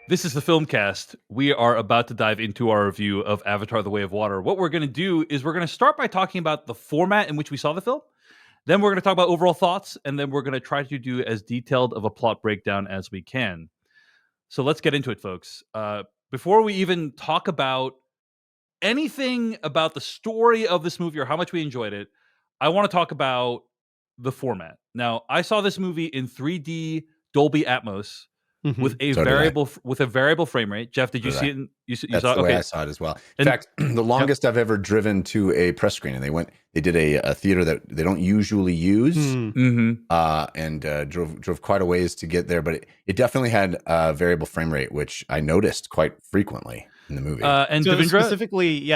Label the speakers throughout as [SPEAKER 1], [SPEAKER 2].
[SPEAKER 1] This is the Filmcast. We are about to dive into our review of Avatar: The Way of Water. What we're going to do is we're going to start by talking about the format in which we saw the film. Then we're going to talk about overall thoughts, and then we're going to try to do as detailed of a plot breakdown as we can. So let's get into it, folks. Before we even talk about anything about the story of this movie or how much we enjoyed it, I want to talk about the format. Now, I saw this movie in 3D Dolby Atmos with a
[SPEAKER 2] So did I.
[SPEAKER 1] variable frame rate. Jeff, did you
[SPEAKER 2] So
[SPEAKER 1] see
[SPEAKER 2] did
[SPEAKER 1] it? You
[SPEAKER 2] That's
[SPEAKER 1] saw
[SPEAKER 2] the
[SPEAKER 1] it?
[SPEAKER 2] way
[SPEAKER 1] Okay.
[SPEAKER 2] I saw it as well. In
[SPEAKER 1] And-
[SPEAKER 2] fact, the longest I've ever driven to a press screening. They did a theater that they don't usually use, and drove quite a ways to get there. But it definitely had a variable frame rate, which I noticed quite frequently in the movie.
[SPEAKER 1] And
[SPEAKER 3] so
[SPEAKER 1] Devindra?
[SPEAKER 3] specifically,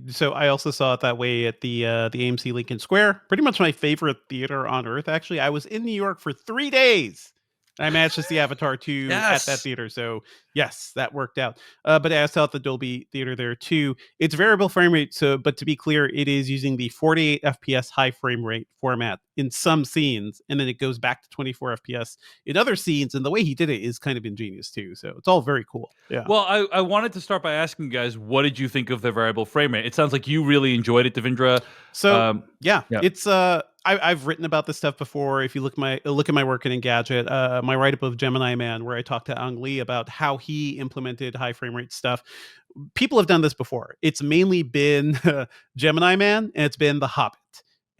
[SPEAKER 3] so I also saw it that way at the AMC Lincoln Square. Pretty much my favorite theater on earth. Actually, I was in New York for 3 days. I managed to see Avatar 2 at that theater. So yes, that worked out. But I saw at the Dolby Theater there too. It's variable frame rate. But to be clear, it is using the 48 FPS high frame rate format in some scenes. And then it goes back to 24 FPS in other scenes. And the way he did it is kind of ingenious too. So it's all very cool. Yeah.
[SPEAKER 1] Well, I wanted to start by asking you guys, what did you think of the variable frame rate? It sounds like you really enjoyed it, Devindra.
[SPEAKER 3] So
[SPEAKER 1] yeah.
[SPEAKER 3] It's I've written about this stuff before. If you look at my work in Engadget, my write up of Gemini Man, where I talked to Ang Lee about how he implemented high frame rate stuff. People have done this before. It's mainly been Gemini Man, and it's been The Hobbit,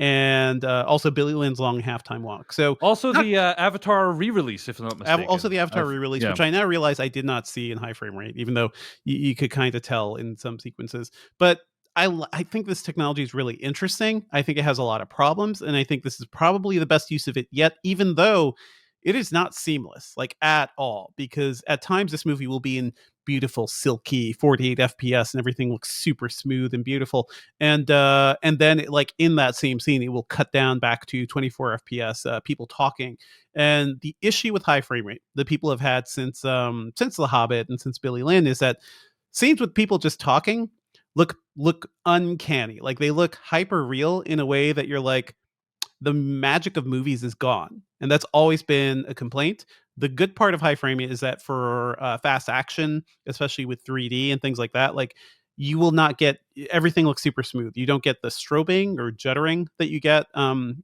[SPEAKER 3] and also Billy Lynn's Long Halftime Walk. So
[SPEAKER 1] also the Avatar re-release, if I'm not mistaken.
[SPEAKER 3] Also the Avatar re-release, which I now realize I did not see in high frame rate, even though you could kind of tell in some sequences. But I think this technology is really interesting. I think it has a lot of problems, and I think this is probably the best use of it yet, even though it is not seamless, like at all, because at times this movie will be in beautiful, silky 48 FPS and everything looks super smooth and beautiful. And then like in that same scene, it will cut down back to 24 FPS, people talking. And the issue with high frame rate that people have had since The Hobbit and since Billy Lynn is that scenes with people just talking look uncanny. Like they look hyper real in a way that you're like, the magic of movies is gone. And that's always been a complaint. The good part of high frame is that for fast action, especially with 3D and things like that, like you will not get everything looks super smooth. You don't get the strobing or juddering that you get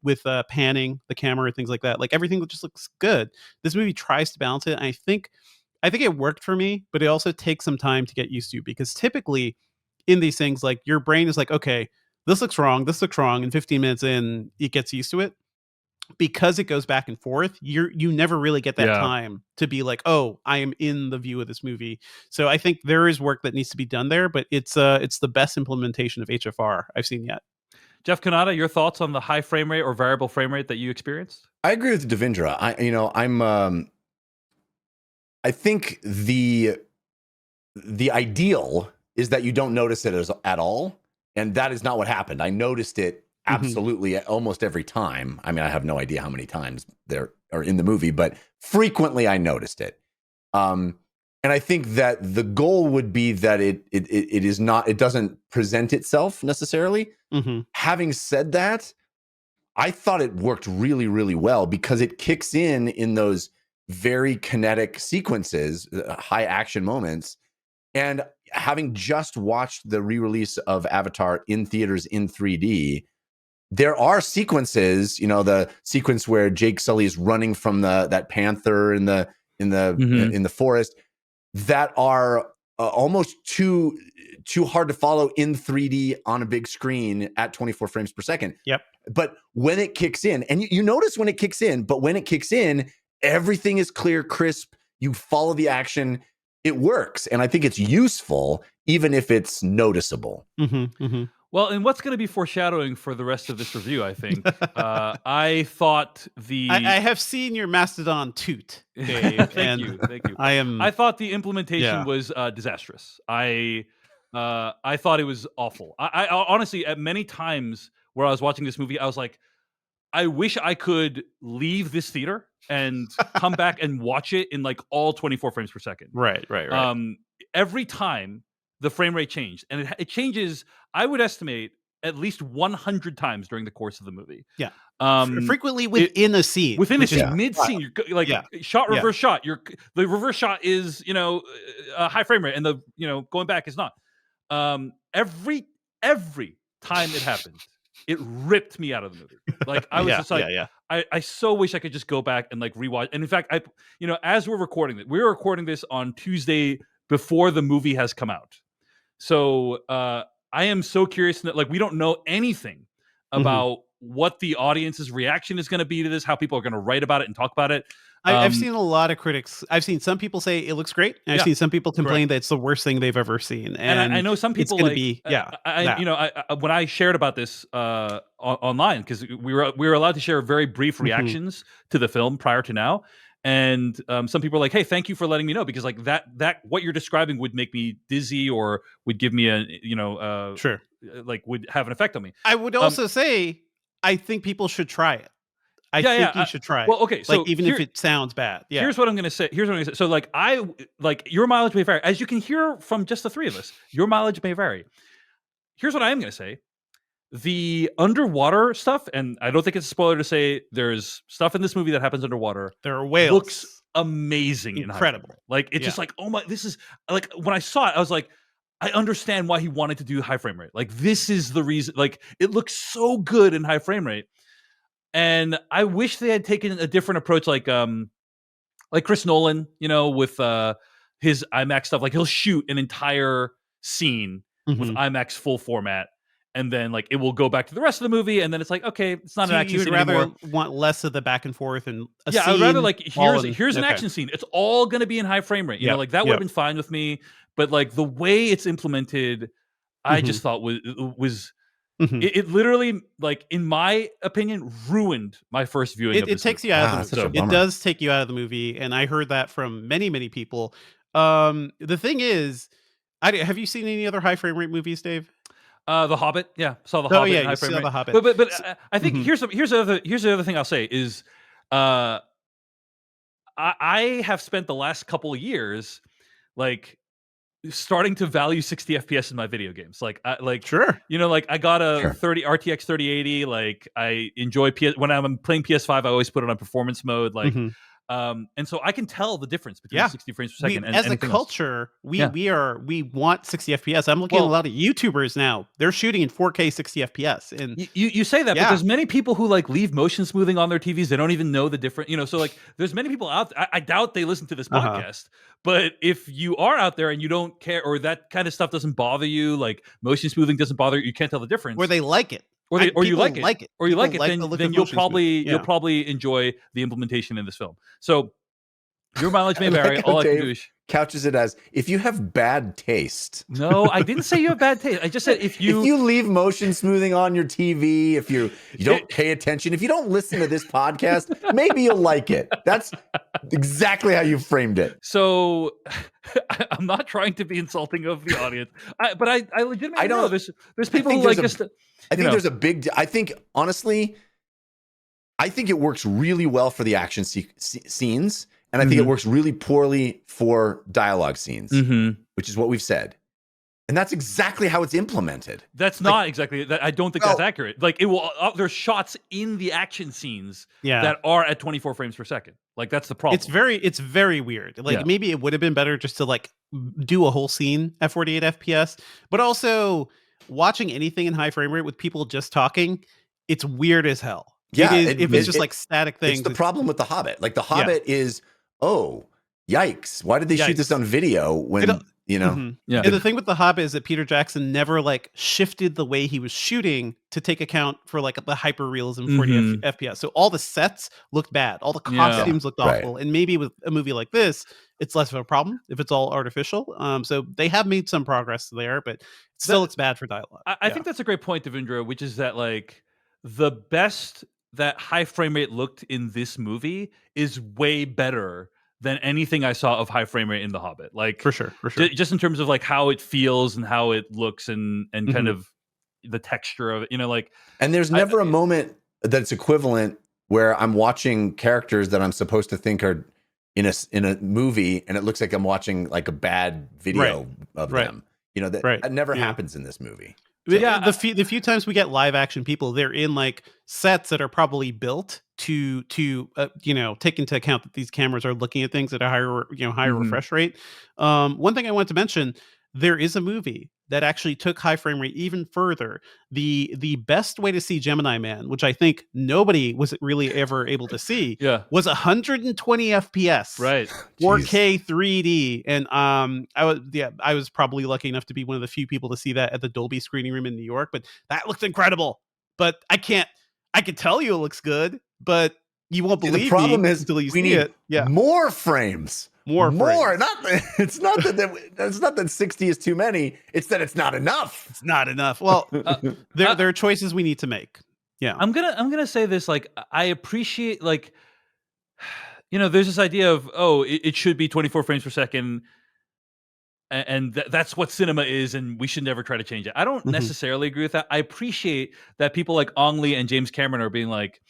[SPEAKER 3] with panning the camera and things like that. Like everything just looks good. This movie tries to balance it. And I think it worked for me, but it also takes some time to get used to, because typically in these things, like your brain is like, okay, this looks wrong, and 15 minutes in, it gets used to it. Because it goes back and forth, you never really get that time to be like, oh, I am in the view of this movie. So I think there is work that needs to be done there, but it's the best implementation of HFR I've seen yet.
[SPEAKER 1] Jeff Kanata, your thoughts on the high frame rate or variable frame rate that you experienced?
[SPEAKER 2] I agree with Devindra. I think the ideal is that you don't notice it at all, and that is not what happened. I noticed it absolutely almost every time. I mean, I have no idea how many times there are in the movie, but frequently I noticed it. And I think that the goal would be that it doesn't present itself necessarily. Having said that, I thought it worked really, really well, because it kicks in those very kinetic sequences, high action moments. And having just watched the re-release of Avatar in theaters in 3D, there are sequences, the sequence where Jake Sully is running from that panther in the forest, that are almost too hard to follow in 3D on a big screen at 24 frames per second.
[SPEAKER 3] Yep.
[SPEAKER 2] But when it kicks in, and you notice when it kicks in, but when it kicks in, everything is clear, crisp. You follow the action. It works. And I think it's useful, even if it's noticeable.
[SPEAKER 1] Well, and what's going to be foreshadowing for the rest of this review, I think. I thought
[SPEAKER 3] I have seen your Mastodon toot, Dave.
[SPEAKER 1] Thank you.
[SPEAKER 3] I
[SPEAKER 1] thought the implementation was disastrous. I thought it was awful. I honestly, at many times where I was watching this movie, I was like, I wish I could leave this theater and come back and watch it in like all 24 frames per second.
[SPEAKER 3] Right.
[SPEAKER 1] Every time the frame rate changed, and it changes, I would estimate, at least 100 times during the course of the movie.
[SPEAKER 3] Yeah. frequently within a scene.
[SPEAKER 1] Within a scene,
[SPEAKER 2] Yeah.
[SPEAKER 1] mid scene, you're like
[SPEAKER 3] Yeah.
[SPEAKER 1] shot, reverse shot. The reverse shot is a high frame rate, and the going back is not. Every time it happened, it ripped me out of the movie. Like I was just like, I so wish I could just go back and like rewatch. And in fact, as we're recording this on Tuesday before the movie has come out. So I am so curious that like we don't know anything about what the audience's reaction is going to be to this, how people are going to write about it and talk about it.
[SPEAKER 3] I've seen a lot of critics. I've seen some people say it looks great, and I've seen some people complain that it's the worst thing they've ever seen. And
[SPEAKER 1] I know some people
[SPEAKER 3] it's going to be
[SPEAKER 1] when I shared about this online, because we were allowed to share very brief reactions to the film prior to now, and some people were like, "Hey, thank you for letting me know," because like that what you're describing would make me dizzy or would give me like would have an effect on me.
[SPEAKER 3] I would also say I think people should try it. I think you should try it.
[SPEAKER 1] Well, okay, so
[SPEAKER 3] like even if it sounds bad. Yeah.
[SPEAKER 1] Here's what I'm going to say. So like your mileage may vary. As you can hear from just the three of us, your mileage may vary. Here's what I am going to say. The underwater stuff, and I don't think it's a spoiler to say there's stuff in this movie that happens underwater.
[SPEAKER 3] There are whales.
[SPEAKER 1] Looks amazing.
[SPEAKER 3] Incredible.
[SPEAKER 1] Like it's just like, oh my, this is like when I saw it, I was like, I understand why he wanted to do high frame rate. Like this is the reason, like it looks so good in high frame rate. And I wish they had taken a different approach, like Chris Nolan, with his IMAX stuff. Like he'll shoot an entire scene with IMAX full format, and then like it will go back to the rest of the movie, and then it's like, okay, it's not an action scene anymore.
[SPEAKER 3] You would rather want less of the back and forth and a scene.
[SPEAKER 1] I would rather like here's an action scene. It's all going to be in high frame rate. Like that would have been fine with me. But like the way it's implemented, I just thought was. It literally, like in my opinion, ruined my first viewing.
[SPEAKER 3] It takes you out of the movie. It does take you out of the movie, and I heard that from many, many people. The thing is, have you seen any other high frame rate movies, Dave?
[SPEAKER 1] The Hobbit, saw the Hobbit.
[SPEAKER 3] Yeah,
[SPEAKER 1] high frame
[SPEAKER 3] saw
[SPEAKER 1] rate.
[SPEAKER 3] the Hobbit.
[SPEAKER 1] But I think here's the other thing I'll say is, I have spent the last couple of years, like, starting to value 60 FPS in my video games. Like
[SPEAKER 3] sure,
[SPEAKER 1] like I got a 30 RTX 3080. Like I enjoy when I'm playing PS5, I always put it on performance mode. Like, and so I can tell the difference between 60 frames per second and
[SPEAKER 3] as a culture, we want 60 FPS. I'm looking at a lot of YouTubers now. They're shooting in 4K 60 FPS. And
[SPEAKER 1] you say that, but there's many people who like leave motion smoothing on their TVs. They don't even know the difference. So like there's many people out there. I doubt they listen to this podcast. But if you are out there and you don't care, or that kind of stuff doesn't bother you, like motion smoothing doesn't bother you, you can't tell the difference.
[SPEAKER 3] Or they like it.
[SPEAKER 1] Or you like it. Then you'll probably enjoy the implementation in this film. So your mileage may vary. All I can do is
[SPEAKER 2] couches it as, if you have bad taste.
[SPEAKER 1] No, I didn't say you have bad taste. I just said if you
[SPEAKER 2] leave motion smoothing on your TV, if you don't pay attention, if you don't listen to this podcast, maybe you'll like it. That's exactly how you framed it.
[SPEAKER 1] So I'm not trying to be insulting of the audience, but I legitimately know there's people who like just.
[SPEAKER 2] I think there's a big. I think honestly, it works really well for the action scenes. And I think it works really poorly for dialogue scenes, which is what we've said. And that's exactly how it's implemented.
[SPEAKER 1] That's not exactly that. I don't think that's accurate. Like it will, there's shots in the action scenes that are at 24 frames per second. Like that's the problem.
[SPEAKER 3] It's very weird. Like maybe it would have been better just to like do a whole scene at 48 FPS, but also watching anything in high frame rate with people just talking, it's weird as hell.
[SPEAKER 2] Yeah.
[SPEAKER 3] If it's just like static things.
[SPEAKER 2] It's the problem with The Hobbit. Like The Hobbit is, oh, yikes. Why did they shoot this on video when,
[SPEAKER 3] And the thing with The Hobbit is that Peter Jackson never like shifted the way he was shooting to take account for like the hyper realism 40 FPS. So all the sets looked bad. All the costumes looked awful. And maybe with a movie like this, it's less of a problem if it's all artificial. So they have made some progress there, but it still looks bad for dialogue.
[SPEAKER 1] I think that's a great point, Devindra, which is that like the best that high frame rate looked in this movie is way better than anything I saw of high frame rate in The Hobbit. Like
[SPEAKER 3] for sure.
[SPEAKER 1] Just in terms of like how it feels and how it looks and kind of the texture of it, like.
[SPEAKER 2] And there's never a moment that's equivalent where I'm watching characters that I'm supposed to think are in a movie, and it looks like I'm watching like a bad video of them. That never happens in this movie.
[SPEAKER 1] Yeah,
[SPEAKER 3] the few times we get live action people, they're in like sets that are probably built to take into account that these cameras are looking at things at a higher higher
[SPEAKER 1] Mhm.
[SPEAKER 3] refresh rate. One thing I want to mention, there is a movie that actually took high frame rate even further. The best way to see Gemini Man, which I think nobody was really ever able to see,
[SPEAKER 1] yeah,
[SPEAKER 3] was 120 FPS.
[SPEAKER 1] right.
[SPEAKER 3] 4K 3D, and I was probably lucky enough to be one of the few people to see that at the Dolby screening room in New York, but that looked incredible. But I can tell you it looks good, but you won't
[SPEAKER 2] See,
[SPEAKER 3] believe
[SPEAKER 2] the problem
[SPEAKER 3] me
[SPEAKER 2] is
[SPEAKER 3] until you
[SPEAKER 2] we
[SPEAKER 3] see
[SPEAKER 2] need
[SPEAKER 3] it. Yeah,
[SPEAKER 2] more frames.
[SPEAKER 3] more frames.
[SPEAKER 2] Not that, it's not that 60 is too many. It's that it's not enough.
[SPEAKER 3] It's not enough. Well, there are choices we need to make. Yeah.
[SPEAKER 1] I'm gonna say this, like, I appreciate, like, there's this idea of, oh, it should be 24 frames per second, and that's what cinema is, and we should never try to change it. I don't
[SPEAKER 3] Mhm.
[SPEAKER 1] necessarily agree with that. I appreciate that people like Ong Lee and James Cameron are being like,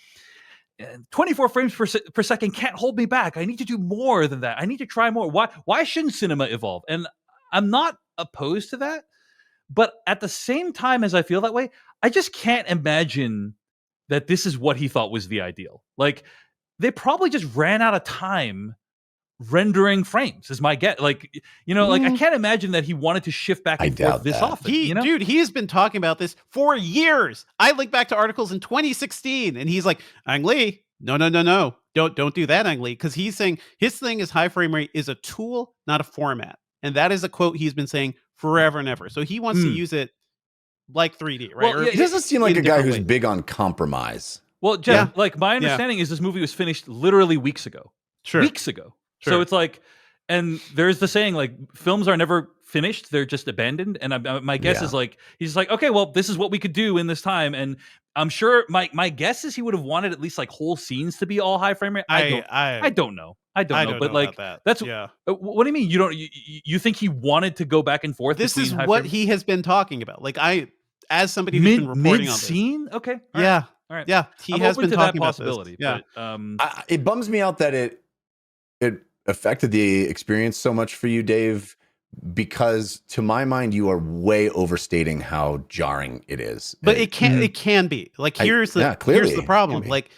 [SPEAKER 1] 24 frames per second can't hold me back. I need to do more than that. I need to try more. Why shouldn't cinema evolve? And I'm not opposed to that, but at the same time as I feel that way, I just can't imagine that this is what he thought was the ideal. Like, they probably just ran out of time rendering frames, is my guess. Like, like, I can't imagine that he wanted to shift back
[SPEAKER 2] I
[SPEAKER 1] and forth
[SPEAKER 2] doubt
[SPEAKER 1] this
[SPEAKER 2] that.
[SPEAKER 1] often.
[SPEAKER 3] Dude, he has been talking about this for years. I link back to articles in 2016, and he's like, Ang Lee, no, don't do that, Ang Lee, because he's saying his thing is high frame rate is a tool, not a format, and that is a quote he's been saying forever and ever. So he wants to use it like 3D, right?
[SPEAKER 1] Well, yeah,
[SPEAKER 2] He doesn't seem like
[SPEAKER 3] in
[SPEAKER 2] a guy
[SPEAKER 3] different
[SPEAKER 2] who's
[SPEAKER 3] ways.
[SPEAKER 2] big on compromise.
[SPEAKER 1] Well, Jeff,
[SPEAKER 3] Yeah.
[SPEAKER 1] like, my understanding is this movie was finished literally weeks ago.
[SPEAKER 3] Sure.
[SPEAKER 1] Weeks ago. So
[SPEAKER 3] Sure.
[SPEAKER 1] it's like, and there's the saying, like, films are never finished, they're just abandoned. And my guess is, like, he's like, okay, well, this is what we could do in this time. And I'm sure my guess is he would have wanted at least like whole scenes to be all high frame rate. I don't know. I don't know. But like,
[SPEAKER 3] about that.
[SPEAKER 1] that's
[SPEAKER 3] yeah.
[SPEAKER 1] What do you mean? You think he wanted to go back and forth?
[SPEAKER 3] This is
[SPEAKER 1] between high
[SPEAKER 3] what
[SPEAKER 1] frame-
[SPEAKER 3] he has been talking about. Like, as somebody who's been reporting on this.
[SPEAKER 1] scene. Okay. All
[SPEAKER 3] Yeah.
[SPEAKER 1] right. All right.
[SPEAKER 3] Yeah. He
[SPEAKER 1] I'm
[SPEAKER 3] has
[SPEAKER 1] open
[SPEAKER 3] been
[SPEAKER 1] to
[SPEAKER 3] talking
[SPEAKER 1] that
[SPEAKER 3] about
[SPEAKER 1] possibility.
[SPEAKER 3] this. Yeah.
[SPEAKER 1] But
[SPEAKER 2] It bums me out that it affected the experience so much for you, Dave, because to my mind, you are way overstating how jarring it is.
[SPEAKER 3] But it can be. Like, here's the
[SPEAKER 2] clearly,
[SPEAKER 3] problem. Like,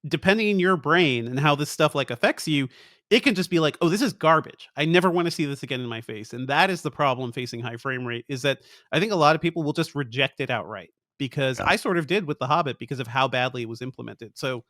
[SPEAKER 3] depending on your brain and how this stuff like affects you, it can just be like, oh, this is garbage. I never want to see this again in my face. And that is the problem facing high frame rate, is that I think a lot of people will just reject it outright, because I sort of did with The Hobbit because of how badly it was implemented. So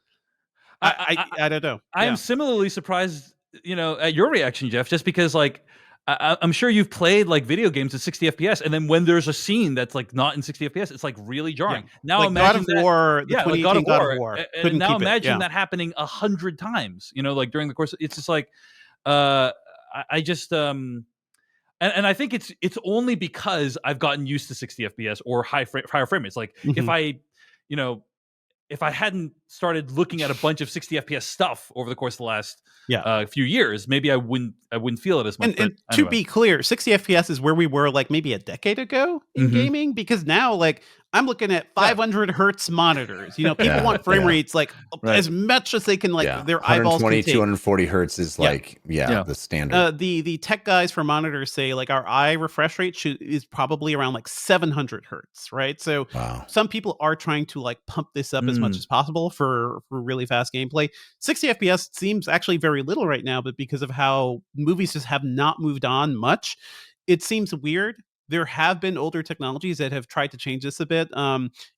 [SPEAKER 3] I don't know.
[SPEAKER 1] I am similarly surprised, at your reaction, Jeff, just because, like, I'm sure you've played like video games at 60 FPS, and then when there's a scene that's like not in 60 FPS, it's like really jarring.
[SPEAKER 3] Yeah.
[SPEAKER 1] Now
[SPEAKER 3] like
[SPEAKER 1] imagine
[SPEAKER 3] God of War, the 2018 God of War.
[SPEAKER 1] And now imagine that happening 100 times. Like during the course, it's just like, I just and I think it's only because I've gotten used to 60 FPS or higher frame rates. Like if I hadn't started looking at a bunch of 60 FPS stuff over the course of the last few years, maybe I wouldn't feel it as much.
[SPEAKER 3] And to be clear, 60 FPS is where we were like maybe a decade ago in gaming, because now, like, I'm looking at 500 hertz monitors. People want frame rates like as much as they can, like their eyeballs can take.
[SPEAKER 2] 240 hertz is like the standard.
[SPEAKER 3] The tech guys for monitors say like our eye refresh rate is probably around like 700 hertz, right? So some people are trying to like pump this up as much as possible for really fast gameplay. 60 FPS seems actually very little right now, but because of how movies just have not moved on much, it seems weird. There have been older technologies that have tried to change this a bit.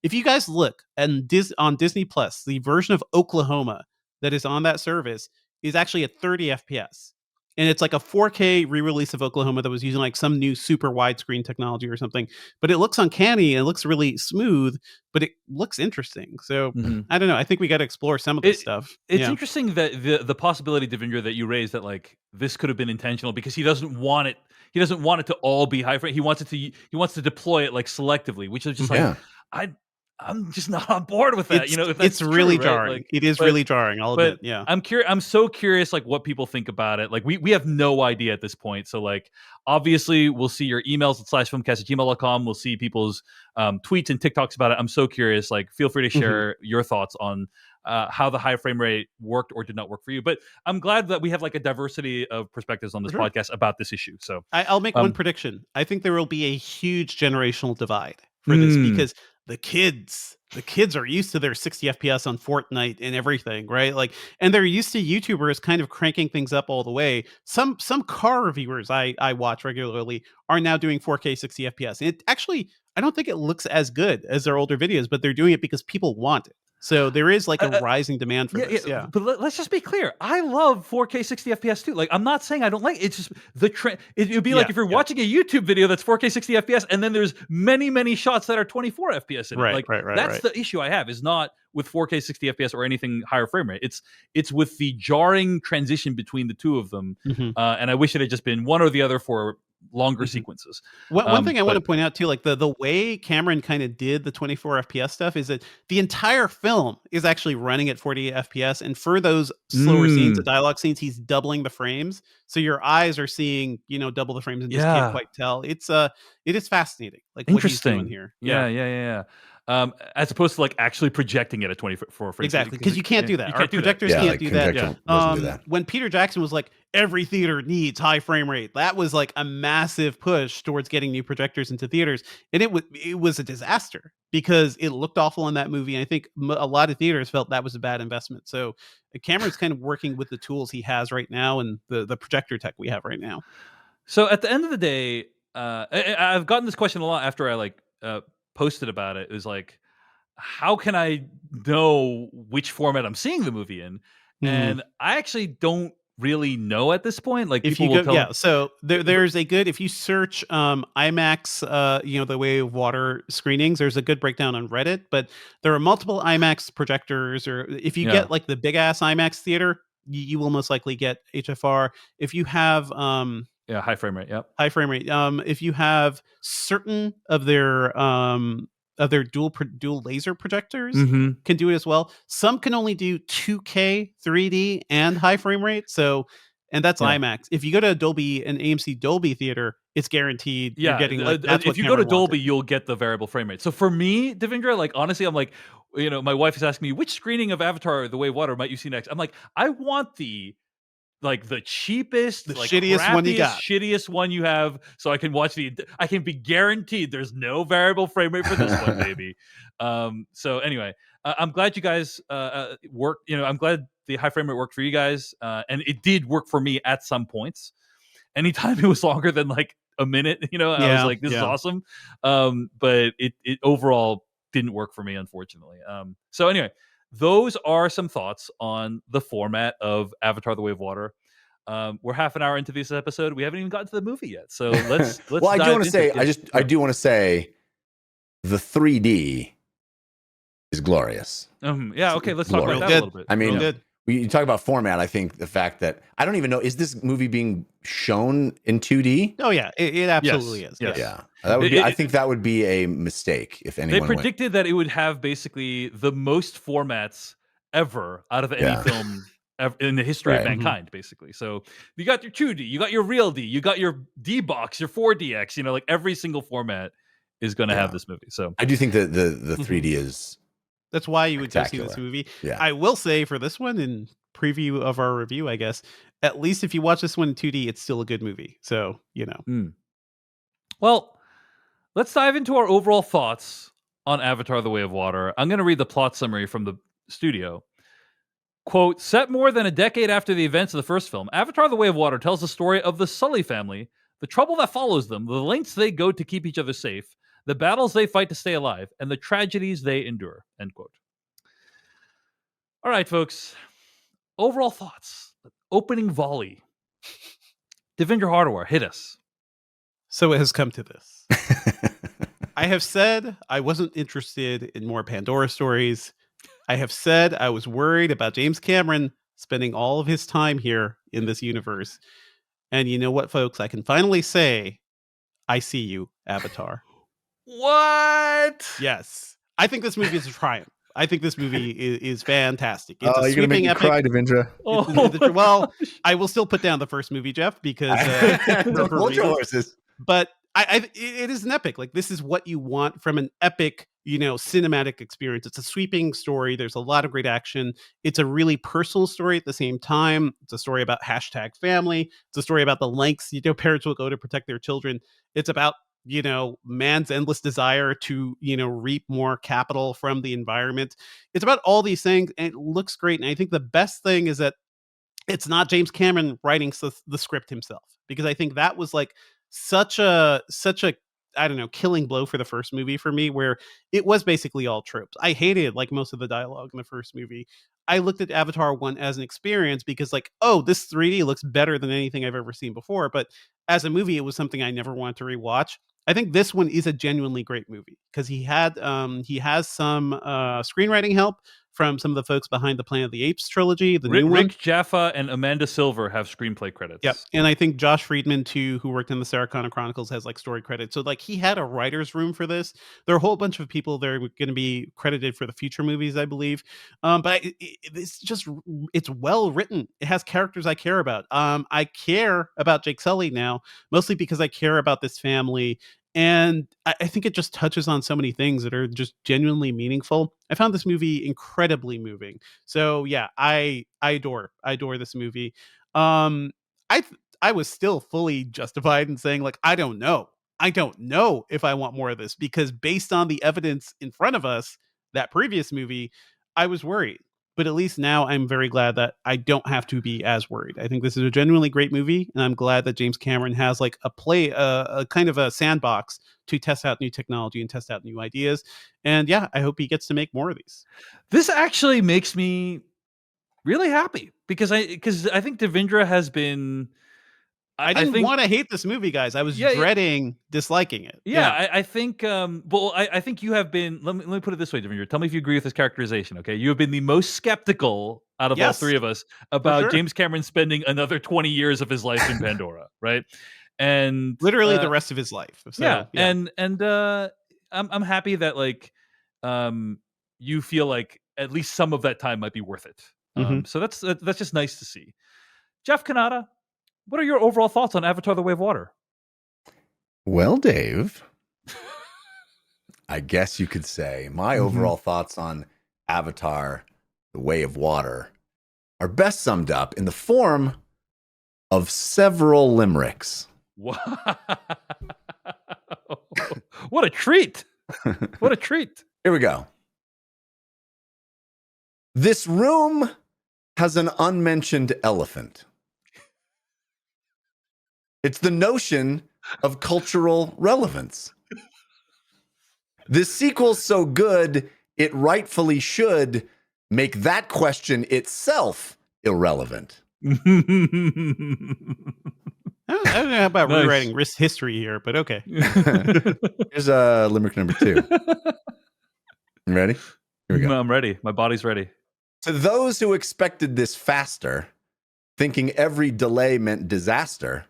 [SPEAKER 3] If you guys look on Disney Plus, the version of Oklahoma that is on that service is actually at 30 FPS. And it's like a 4K re-release of Oklahoma that was using like some new super widescreen technology or something. But it looks uncanny and it looks really smooth, but it looks interesting. So I don't know. I think we got to explore some of this stuff.
[SPEAKER 1] It's interesting that the possibility, Devindra, that you raised, that like this could have been intentional, because he doesn't want it. He doesn't want it to all be high frame. He wants to deploy it like selectively, which is just like I'm just not on board with that.
[SPEAKER 3] It's really jarring. Like, it is really jarring. I'll admit. Yeah.
[SPEAKER 1] I'm so curious, like, what people think about it. Like, we have no idea at this point. So, like, obviously, we'll see your emails at /filmcast@gmail.com. We'll see people's tweets and TikToks about it. I'm so curious. Like, feel free to share your thoughts on how the high frame rate worked or did not work for you. But I'm glad that we have like a diversity of perspectives on this podcast about this issue. So
[SPEAKER 3] I'll make one prediction. I think there will be a huge generational divide for this
[SPEAKER 1] Mm.
[SPEAKER 3] because the kids are used to their 60 FPS on Fortnite and everything, right? Like, and they're used to YouTubers kind of cranking things up all the way. Some car reviewers I watch regularly are now doing 4K 60 FPS. And it actually, I don't think it looks as good as their older videos, but they're doing it because people want it. So there is like a rising demand for this. Yeah.
[SPEAKER 1] But let's just be clear. I love 4K 60 FPS too. Like, I'm not saying I don't like it. It's just the trend. It would be like if you're watching a YouTube video that's 4K 60 FPS, and then there's many shots that are 24 FPS in it. Like, that's the issue I have. Is not with 4K 60 FPS or anything higher frame rate. It's with the jarring transition between the two of them. And I wish it had just been one or the other for longer sequences.
[SPEAKER 3] One thing I want to point out too, like the way Cameron kind of did the 24 FPS stuff is that the entire film is actually running at 48 FPS, and for those slower scenes, the dialogue scenes, he's doubling the frames, so your eyes are seeing double the frames and just can't quite tell. It is fascinating, like what he's doing here.
[SPEAKER 1] Yeah. As opposed to like actually projecting it at 24 frames.
[SPEAKER 3] Exactly, because you can't do that. Our projectors can't do that. When Peter Jackson was like, every theater needs high frame rate, that was like a massive push towards getting new projectors into theaters, and it was a disaster because it looked awful in that movie. And I think a lot of theaters felt that was a bad investment. So Cameron's kind of working with the tools he has right now and the projector tech we have right now.
[SPEAKER 1] So at the end of the day, I've gotten this question a lot after I posted about it. It was like, how can I know which format I'm seeing the movie in? And I actually don't really know at this point. Like,
[SPEAKER 3] if
[SPEAKER 1] people
[SPEAKER 3] you go, so there's a good, if you search IMAX, the Way of Water screenings, there's a good breakdown on Reddit. But there are multiple IMAX projectors, or if you get like the big ass IMAX theater, you will most likely get HFR. If you have
[SPEAKER 1] high frame rate. Yep.
[SPEAKER 3] High frame rate. If you have certain of their dual laser projectors can do it as well. Some can only do 2K 3D and high frame rate. So, and that's IMAX. If you go to an AMC Dolby theater, it's guaranteed.
[SPEAKER 1] Yeah,
[SPEAKER 3] you're getting like, that's
[SPEAKER 1] if you go to Dolby, you'll get the variable frame rate. So for me, Devindra, like, honestly, I'm like, my wife is asking me, which screening of Avatar: The Way of Water might you see next? I'm like, I want the cheapest,
[SPEAKER 3] the shittiest one you got,
[SPEAKER 1] shittiest one you have, so I can watch I can be guaranteed there's no variable frame rate for this one, baby. So anyway, I'm glad you guys worked. I'm glad the high frame rate worked for you guys, and it did work for me at some points. Anytime it was longer than like a minute, I was like, this is awesome. But it overall didn't work for me, unfortunately. So anyway, those are some thoughts on the format of Avatar: The Way of Water. We're half an hour into this episode. We haven't even gotten to the movie yet. So let's
[SPEAKER 2] well, I do want to say, I do want to say the 3D is glorious.
[SPEAKER 1] Yeah. Okay. Let's talk about that a little bit.
[SPEAKER 2] I mean, you talk about format. I think the fact that I don't even know, is this movie being shown in 2D?
[SPEAKER 3] Oh yeah, it absolutely is.
[SPEAKER 1] Yes.
[SPEAKER 2] Yeah, that would be. I think that would be a mistake if anyone.
[SPEAKER 1] They predicted that it would have basically the most formats ever out of any film in the history of mankind, basically. So you got your 2D, you got your real D, you got your D box, your 4DX. Like every single format is going to have this movie. So
[SPEAKER 2] I do think that the 3D is.
[SPEAKER 3] That's why you would go see this movie.
[SPEAKER 2] Yeah.
[SPEAKER 3] I will say for this one, in preview of our review, I guess, at least if you watch this one in 2D, it's still a good movie. So,
[SPEAKER 1] Well, let's dive into our overall thoughts on Avatar: The Way of Water. I'm going to read the plot summary from the studio. Quote, set more than a decade after the events of the first film, Avatar: The Way of Water tells the story of the Sully family, the trouble that follows them, the lengths they go to keep each other safe, the battles they fight to stay alive, and the tragedies they endure. End quote. All right, folks. Overall thoughts. Opening volley. Devindra Hardawar, hit us.
[SPEAKER 3] So it has come to this. I have said I wasn't interested in more Pandora stories. I have said I was worried about James Cameron spending all of his time here in this universe. And you know what, folks? I can finally say, I see you, Avatar.
[SPEAKER 1] What?
[SPEAKER 3] Yes. I think this movie is a triumph. I think this movie is fantastic.
[SPEAKER 2] It's a
[SPEAKER 3] sweeping
[SPEAKER 2] epic. Cry, Devindra.
[SPEAKER 3] Well, I will still put down the first movie, Jeff, because
[SPEAKER 2] hold your horses.
[SPEAKER 3] But it is an epic. Like, this is what you want from an epic, cinematic experience. It's a sweeping story. There's a lot of great action. It's a really personal story at the same time. It's a story about #family. It's a story about the lengths parents will go to protect their children. It's about man's endless desire to, reap more capital from the environment. It's about all these things, and it looks great. And I think the best thing is that it's not James Cameron writing the script himself, because I think that was like such a I don't know, killing blow for the first movie for me, where it was basically all tropes. I hated like most of the dialogue in the first movie. I looked at Avatar 1 as an experience because like, oh, this 3D looks better than anything I've ever seen before, but as a movie it was something I never wanted to rewatch. I think this one is a genuinely great movie because he has some screenwriting help from some of the folks behind the Planet of the Apes trilogy, the new one.
[SPEAKER 1] Rick Jaffa and Amanda Silver have screenplay credits.
[SPEAKER 3] Yep. And I think Josh Friedman too, who worked in the Sarah Connor Chronicles, has like story credits. So like he had a writer's room for this. There are a whole bunch of people that are going to be credited for the future movies, I believe. But it's well written. It has characters I care about. I care about Jake Sully now, mostly because I care about this family. And I think it just touches on so many things that are just genuinely meaningful. I found this movie incredibly moving. So yeah, I adore this movie. Um, I was still fully justified in saying like, I don't know if I want more of this, because based on the evidence in front of us, that previous movie, I was worried. But at least now I'm very glad that I don't have to be as worried. I think this is a genuinely great movie, and I'm glad that James Cameron has like a kind of a sandbox to test out new technology and test out new ideas. And yeah, I hope he gets to make more of these.
[SPEAKER 1] This actually makes me really happy because I think Devindra has been.
[SPEAKER 3] I didn't want to hate this movie, guys. I was dreading disliking it.
[SPEAKER 1] Yeah. I think. I think you have been. Let me put it this way, Devindra. Tell me if you agree with this characterization. Okay, you have been the most skeptical out of all three of us about James Cameron spending another 20 years of his life in Pandora, right? And
[SPEAKER 3] literally the rest of his life. So,
[SPEAKER 1] and I'm happy that like you feel like at least some of that time might be worth it. So that's just nice to see. Jeff Kanata, what are your overall thoughts on Avatar: The Way of Water?
[SPEAKER 2] Well, Dave, I guess you could say my overall thoughts on Avatar: The Way of Water are best summed up in the form of several limericks.
[SPEAKER 1] What a treat! What a treat!
[SPEAKER 2] Here we go. This room has an unmentioned elephant. It's the notion of cultural relevance. This sequel's so good, it rightfully should make that question itself irrelevant.
[SPEAKER 3] I don't know about rewriting risk history here, but okay.
[SPEAKER 2] Here's limerick number 2. You ready? Here we go.
[SPEAKER 1] I'm ready. My body's ready.
[SPEAKER 2] To those who expected this faster, thinking every delay meant disaster,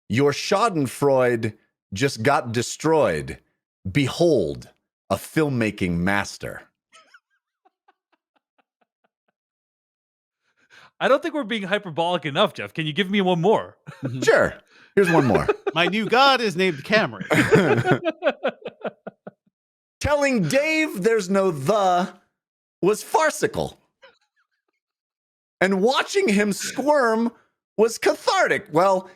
[SPEAKER 2] your schadenfreude just got destroyed. Behold, a filmmaking master.
[SPEAKER 1] I don't think we're being hyperbolic enough, Jeff. Can you give me one more?
[SPEAKER 2] Sure. Here's one more.
[SPEAKER 3] My new god is named Cameron.
[SPEAKER 2] Telling Dave there's no the was farcical. And watching him squirm was cathartic. Well,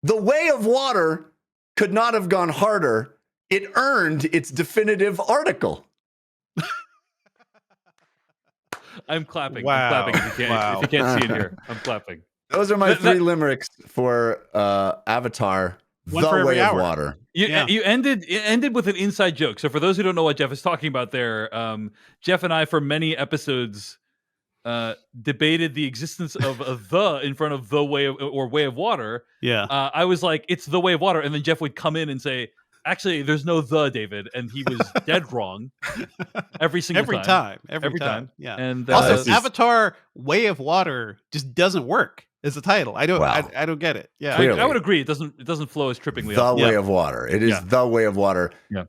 [SPEAKER 2] The Way of Water could not have gone harder. It earned its definitive article.
[SPEAKER 1] I'm clapping.
[SPEAKER 3] Wow.
[SPEAKER 1] I'm clapping. If you can't see it here, I'm clapping.
[SPEAKER 2] Those are my 3 limericks for Avatar: The Way of Water.
[SPEAKER 1] You ended with an inside joke. So for those who don't know what Jeff is talking about there, Jeff and I for many episodes debated the existence of a the in front of the way of, or way of water.
[SPEAKER 3] Yeah.
[SPEAKER 1] I was like, it's the way of water. And then Jeff would come in and say, actually, there's no the, David. And he was dead wrong every time. Every time.
[SPEAKER 3] Yeah.
[SPEAKER 1] And
[SPEAKER 3] also, Avatar: Way of Water just doesn't work as a title. I don't get it. Yeah.
[SPEAKER 1] I would agree. It doesn't flow as trippingly.
[SPEAKER 2] The Way of Water. It is The Way of Water.
[SPEAKER 1] Yeah.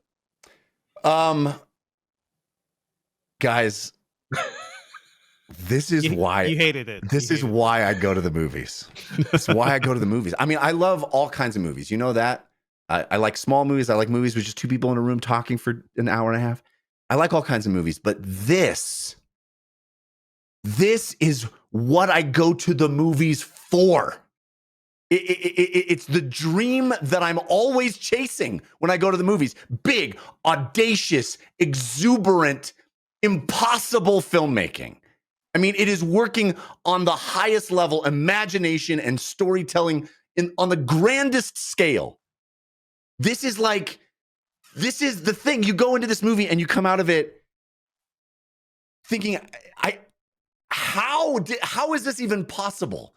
[SPEAKER 2] Guys, this is why
[SPEAKER 3] you hated it.
[SPEAKER 2] This is why I go to the movies. That's why I go to the movies. I mean, I love all kinds of movies. You know that? I like small movies. I like movies with just 2 people in a room talking for an hour and a half. I like all kinds of movies, but this is what I go to the movies for. It's the dream that I'm always chasing when I go to the movies. Big, audacious, exuberant, impossible filmmaking. I mean, it is working on the highest level, imagination and storytelling on the grandest scale. This is the thing. You go into this movie and you come out of it thinking, how is this even possible?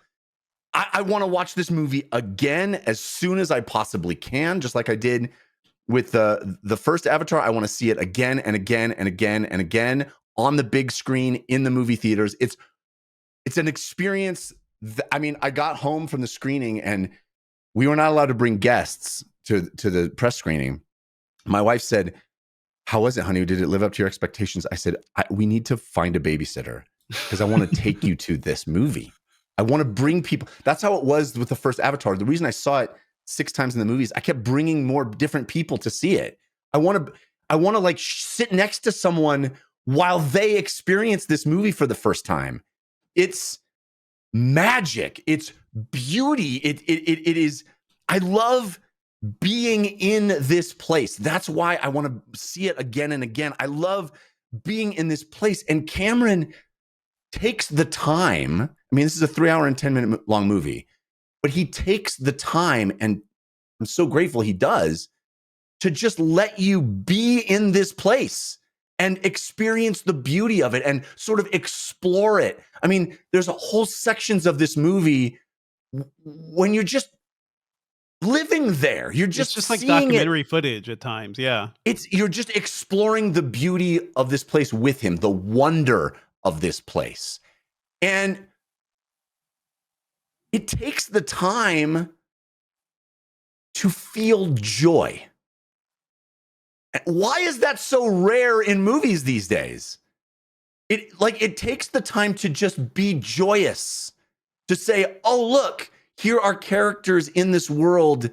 [SPEAKER 2] I want to watch this movie again as soon as I possibly can, just like I did with the first Avatar. I want to see it again and again and again and again on the big screen in the movie theaters. It's an experience. I got home from the screening and we were not allowed to bring guests to the press screening. My wife said, "How was it, honey? Did it live up to your expectations?" I said, "We need to find a babysitter because I want to take you to this movie. I want to bring people." That's how it was with the first Avatar. The reason I saw it 6 times in the movies, I kept bringing more different people to see it. I want to like sit next to someone while they experience this movie for the first time. It's magic. It's beauty. It is. I love being in this place. That's why I want to see it again and again. I love being in this place. And Cameron takes the time. I mean, this is a 3-hour and 10-minute long movie, but he takes the time, and I'm so grateful he does, to just let you be in this place and experience the beauty of it and sort of explore it. I mean, there's whole sections of this movie when you're just living there. You're just
[SPEAKER 3] like
[SPEAKER 2] seeing
[SPEAKER 3] documentary footage at times. Yeah.
[SPEAKER 2] You're just exploring the beauty of this place with him, the wonder of this place. And it takes the time to feel joy. Why is that so rare in movies these days? It takes the time to just be joyous, to say, "Oh, look, here are characters in this world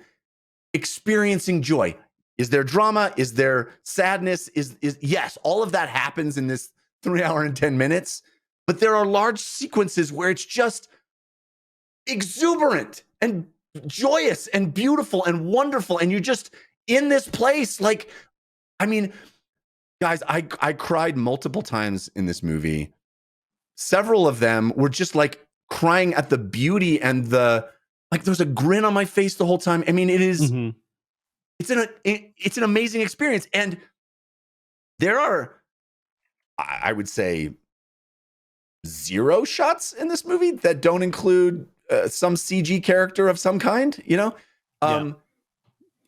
[SPEAKER 2] experiencing joy." Is there drama? Is there sadness? Yes, all of that happens in this 3-hour and 10 minutes. But there are large sequences where it's just exuberant and joyous and beautiful and wonderful. And you're just in this place. Like, I mean, guys, I cried multiple times in this movie. Several of them were just like crying at the beauty and there's a grin on my face the whole time. I mean, it is, it's an amazing experience. And there are, I would say, 0 shots in this movie that don't include some CG character of some kind, you know?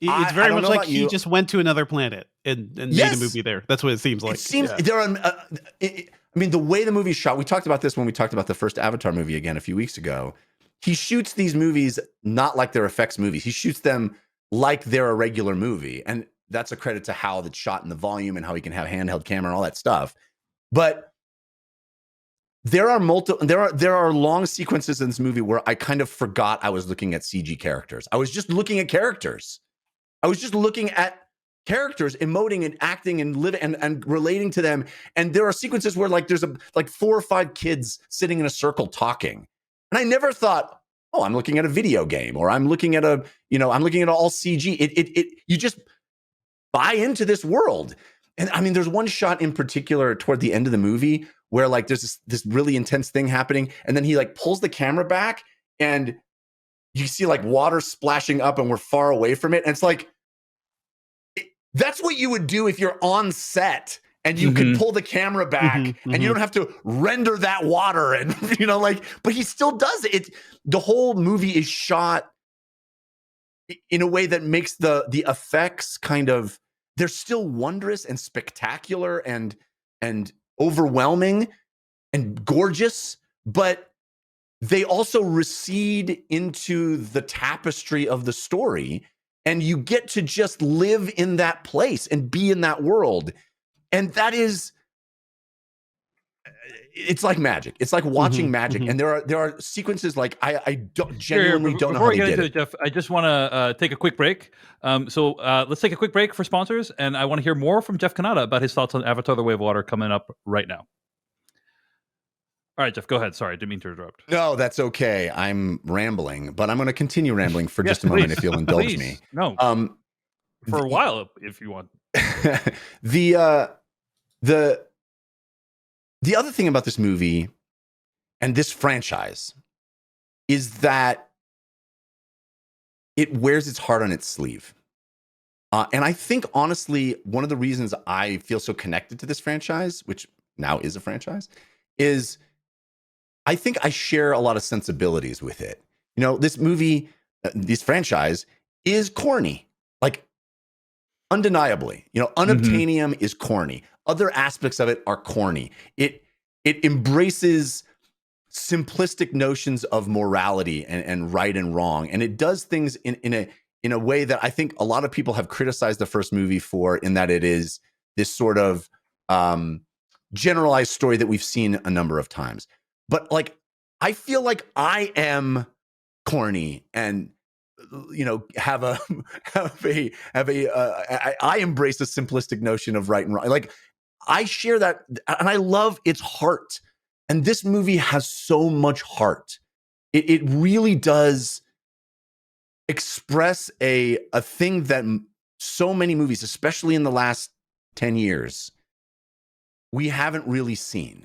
[SPEAKER 3] It's very much like he just went to another planet and made a movie there. That's what it seems like.
[SPEAKER 2] It seems there are. I mean, the way the movie's shot. We talked about this when we talked about the first Avatar movie again a few weeks ago. He shoots these movies not like they're effects movies. He shoots them like they're a regular movie, and that's a credit to how it's shot and the volume and how he can have handheld camera and all that stuff. But there are long sequences in this movie where I kind of forgot I was looking at CG characters. I was just looking at characters. I was just looking at characters emoting and acting and living and relating to them. And there are sequences where there's 4 or 5 kids sitting in a circle talking. And I never thought, "Oh, I'm looking at a video game," or I'm looking at I'm looking at all CG. You just buy into this world. And I mean, there's one shot in particular toward the end of the movie where there's this really intense thing happening. And then he pulls the camera back and you see water splashing up and we're far away from it. And it's that's what you would do if you're on set and you could pull the camera back and you don't have to render that water. And, but he still does it. The whole movie is shot in a way that makes the effects they're still wondrous and spectacular and overwhelming and gorgeous, but they also recede into the tapestry of the story, and you get to just live in that place and be in that world. And that is, it's like magic. It's like watching magic. And there are sequences I genuinely don't know how they did it. Before we get into it,
[SPEAKER 1] Jeff, I just want to take a quick break. So let's take a quick break for sponsors, and I want to hear more from Jeff Kanata about his thoughts on Avatar: The Way of Water coming up right now. All right, Jeff, go ahead. Sorry, I didn't mean to interrupt.
[SPEAKER 2] No, that's okay. I'm rambling, but I'm going to continue rambling for
[SPEAKER 1] Yes,
[SPEAKER 2] just a moment
[SPEAKER 1] please.
[SPEAKER 2] if you'll indulge
[SPEAKER 1] Please.
[SPEAKER 2] me.
[SPEAKER 1] No, for a while if you want.
[SPEAKER 2] the other thing about this movie and this franchise is that it wears its heart on its sleeve. And I think, honestly, one of the reasons I feel so connected to this franchise, which now is a franchise, is I think I share a lot of sensibilities with it. You know, this movie, this franchise is corny, like undeniably. You know, Unobtainium is corny. Other aspects of it are corny. It embraces simplistic notions of morality and right and wrong, and it does things in a way that I think a lot of people have criticized the first movie for, in that it is this sort of generalized story that we've seen a number of times. But like, I feel like I am corny and, you know, I embrace a simplistic notion of right and wrong. Like, I share that, and I love its heart. And this movie has so much heart. It really does express a thing that so many movies, especially in the last 10 years, we haven't really seen.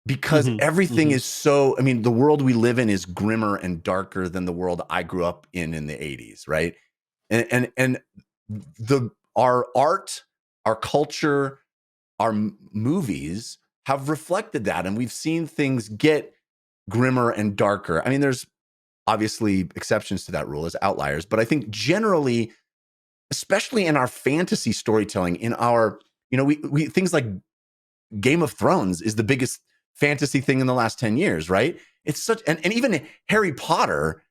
[SPEAKER 2] Because everything is so, I mean, the world we live in is grimmer and darker than the world I grew up in the 80s, right? And our art, our culture, our movies have reflected that, and we've seen things get grimmer and darker. I mean, there's obviously exceptions to that rule as outliers, but I think generally, especially in our fantasy storytelling, in our, you know, we things like Game of Thrones is the biggest fantasy thing in the last 10 years, right? It's such, and even Harry Potter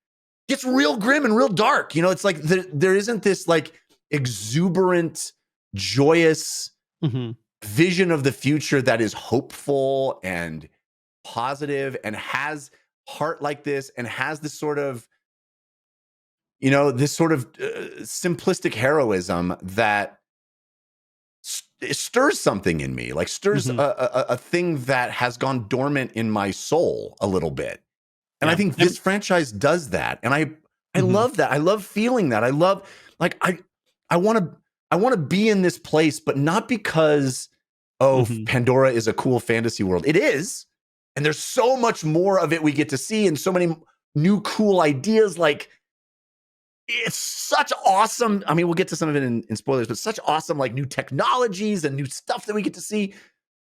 [SPEAKER 2] gets real grim and real dark. You know, it's like there isn't this like exuberant, joyous vision of the future that is hopeful and positive and has heart like this, and has this sort of, you know, this sort of simplistic heroism that it stirs something in me, like stirs a thing that has gone dormant in my soul a little bit. And I think this franchise does that. And I love that. I love feeling that. I love, like, I want to be in this place, but not because, Pandora is a cool fantasy world. It is. And there's so much more of it we get to see, and so many new cool ideas. Like, it's such awesome. I mean, we'll get to some of it in spoilers, but such awesome, like, new technologies and new stuff that we get to see.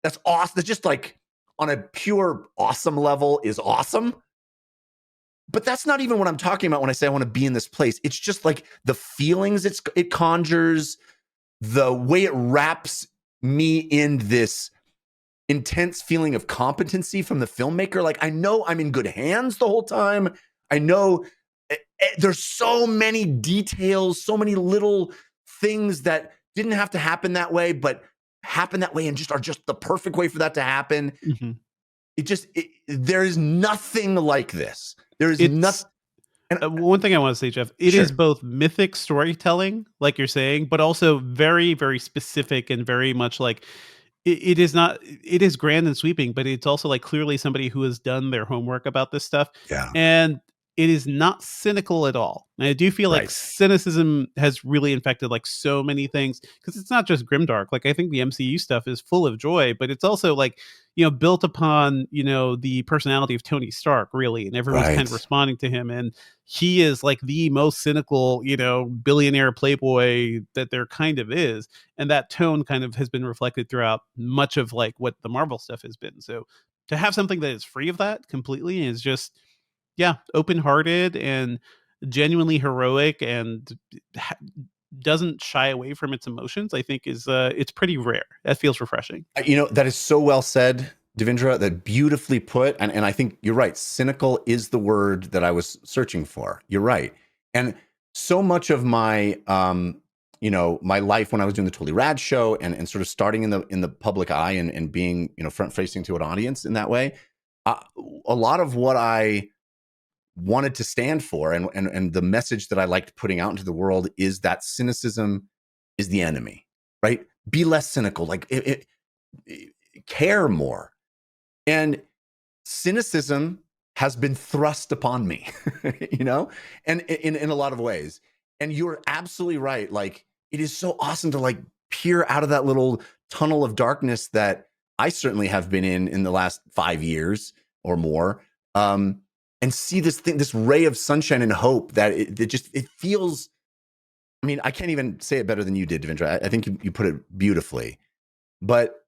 [SPEAKER 2] That's awesome. That's just like, on a pure awesome level, is awesome. But that's not even what I'm talking about when I say I want to be in this place. It's just like the feelings it conjures, the way it wraps me in this intense feeling of competency from the filmmaker. Like, I know I'm in good hands the whole time. I know there's so many details, so many little things that didn't have to happen that way, but happen that way and just are just the perfect way for that to happen. There is nothing like this. There is nothing. And
[SPEAKER 3] one thing I want to say, Jeff, it is both mythic storytelling, like you're saying, but also very, very specific and very much like, it is not, it is grand and sweeping, but it's also like clearly somebody who has done their homework about this stuff.
[SPEAKER 2] Yeah.
[SPEAKER 3] And it is not cynical at all. And I do feel like cynicism has really infected like so many things, because it's not just grimdark. Like, I think the MCU stuff is full of joy, but it's also like, you know, built upon, you know, the personality of Tony Stark, really, and everyone's kind of responding to him. And he is like the most cynical, you know, billionaire playboy that there kind of is. And that tone kind of has been reflected throughout much of like what the Marvel stuff has been. So to have something that is free of that completely is just, open-hearted and genuinely heroic, and doesn't shy away from its emotions, I think is it's pretty rare. That feels refreshing.
[SPEAKER 2] You know, that is so well said, Devindra. That beautifully put. And I think you're right. Cynical is the word that I was searching for. You're right. And so much of my you know, my life when I was doing the Totally Rad show and sort of starting in the public eye and being, you know, front facing to an audience in that way, a lot of what I wanted to stand for and the message that I liked putting out into the world is that cynicism is the enemy, right? Be less cynical, like care more. And cynicism has been thrust upon me, and in a lot of ways. And you're absolutely right. Like, it is so awesome to like peer out of that little tunnel of darkness that I certainly have been in the last 5 years or more, and see this ray of sunshine and hope that it feels. I mean, I can't even say it better than you did, Devindra. I think you put it beautifully. But